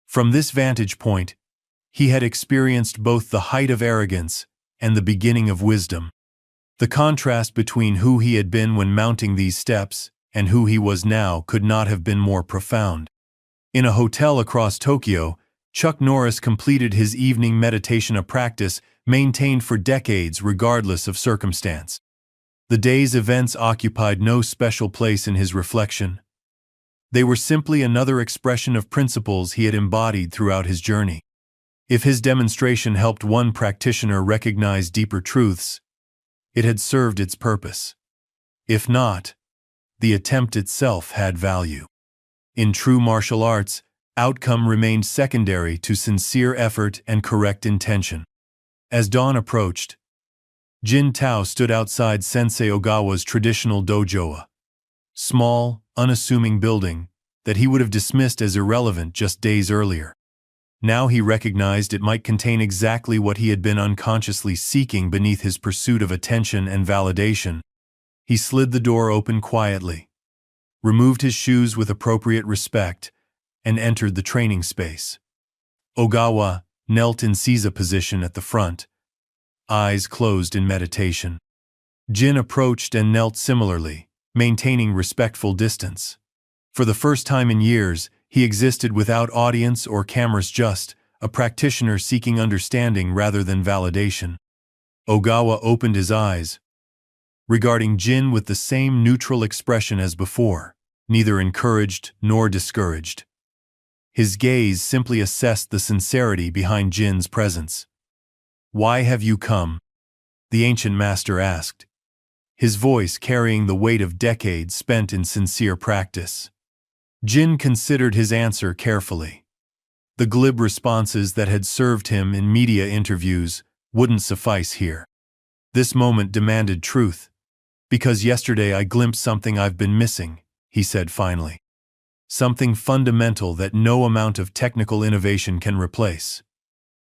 From this vantage point, he had experienced both the height of arrogance and the beginning of wisdom. The contrast between who he had been when mounting these steps and who he was now could not have been more profound. In a hotel across Tokyo, Chuck Norris completed his evening meditation, a practice maintained for decades regardless of circumstance. The day's events occupied no special place in his reflection. They were simply another expression of principles he had embodied throughout his journey. If his demonstration helped one practitioner recognize deeper truths, it had served its purpose. If not, the attempt itself had value. In true martial arts, outcome remained secondary to sincere effort and correct intention. As dawn approached, Jin Tao stood outside Sensei Ogawa's traditional dojo, a small, unassuming building that he would have dismissed as irrelevant just days earlier. Now he recognized it might contain exactly what he had been unconsciously seeking beneath his pursuit of attention and validation. He slid the door open quietly, removed his shoes with appropriate respect, and entered the training space. Ogawa knelt in seiza position at the front, eyes closed in meditation. Jin approached and knelt similarly, maintaining respectful distance. For the first time in years, he existed without audience or cameras, just a practitioner seeking understanding rather than validation. Ogawa opened his eyes, regarding Jin with the same neutral expression as before, neither encouraged nor discouraged. His gaze simply assessed the sincerity behind Jin's presence. "Why have you come?" the ancient master asked, his voice carrying the weight of decades spent in sincere practice. Jin considered his answer carefully. The glib responses that had served him in media interviews wouldn't suffice here. This moment demanded truth. "Because yesterday I glimpsed something I've been missing," he said finally. "Something fundamental that no amount of technical innovation can replace."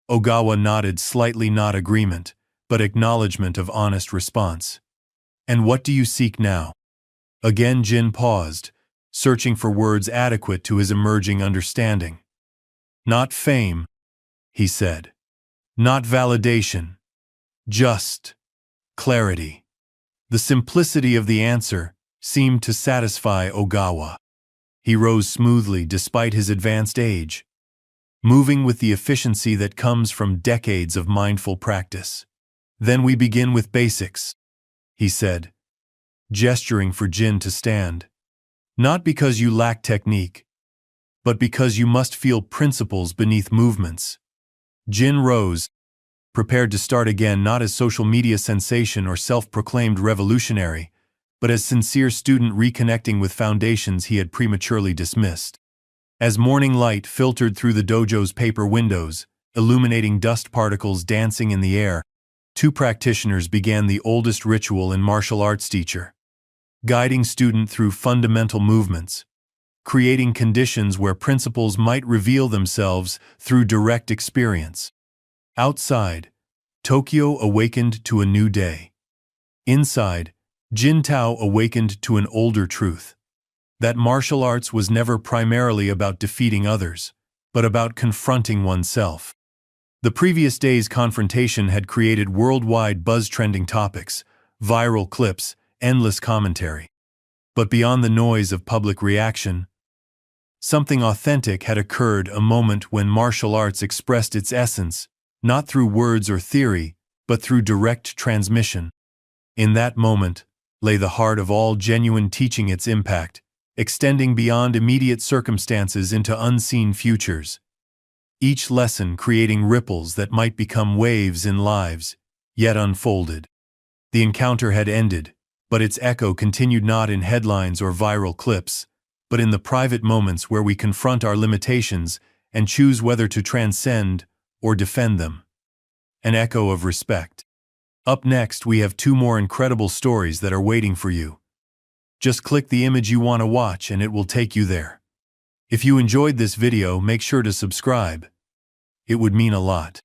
Ogawa nodded slightly, not agreement, but acknowledgement of honest response. "And what do you seek now?" Again Jin paused, searching for words adequate to his emerging understanding. "Not fame," he said. "Not validation. Just clarity." The simplicity of the answer seemed to satisfy Ogawa. He rose smoothly despite his advanced age, moving with the efficiency that comes from decades of mindful practice. "Then we begin with basics," he said, gesturing for Jin to stand. "Not because you lack technique, but because you must feel principles beneath movements." Jin rose, prepared to start again, not as social media sensation or self-proclaimed revolutionary, but as sincere student reconnecting with foundations he had prematurely dismissed. As morning light filtered through the dojo's paper windows, illuminating dust particles dancing in the air, two practitioners began the oldest ritual in martial arts: teacher, guiding student through fundamental movements, creating conditions where principles might reveal themselves through direct experience. Outside, Tokyo awakened to a new day. Inside, Jin Tao awakened to an older truth: that martial arts was never primarily about defeating others, but about confronting oneself. The previous day's confrontation had created worldwide buzz-trending topics, viral clips, endless commentary. But beyond the noise of public reaction, something authentic had occurred, a moment when martial arts expressed its essence, not through words or theory, but through direct transmission. In that moment lay the heart of all genuine teaching, its impact extending beyond immediate circumstances into unseen futures, each lesson creating ripples that might become waves in lives yet unfolded. The encounter had ended, but its echo continued not in headlines or viral clips, but in the private moments where we confront our limitations and choose whether to transcend or defend them. An echo of respect. Up next, we have 2 more incredible stories that are waiting for you. Just click the image you want to watch and it will take you there. If you enjoyed this video, make sure to subscribe. It would mean a lot.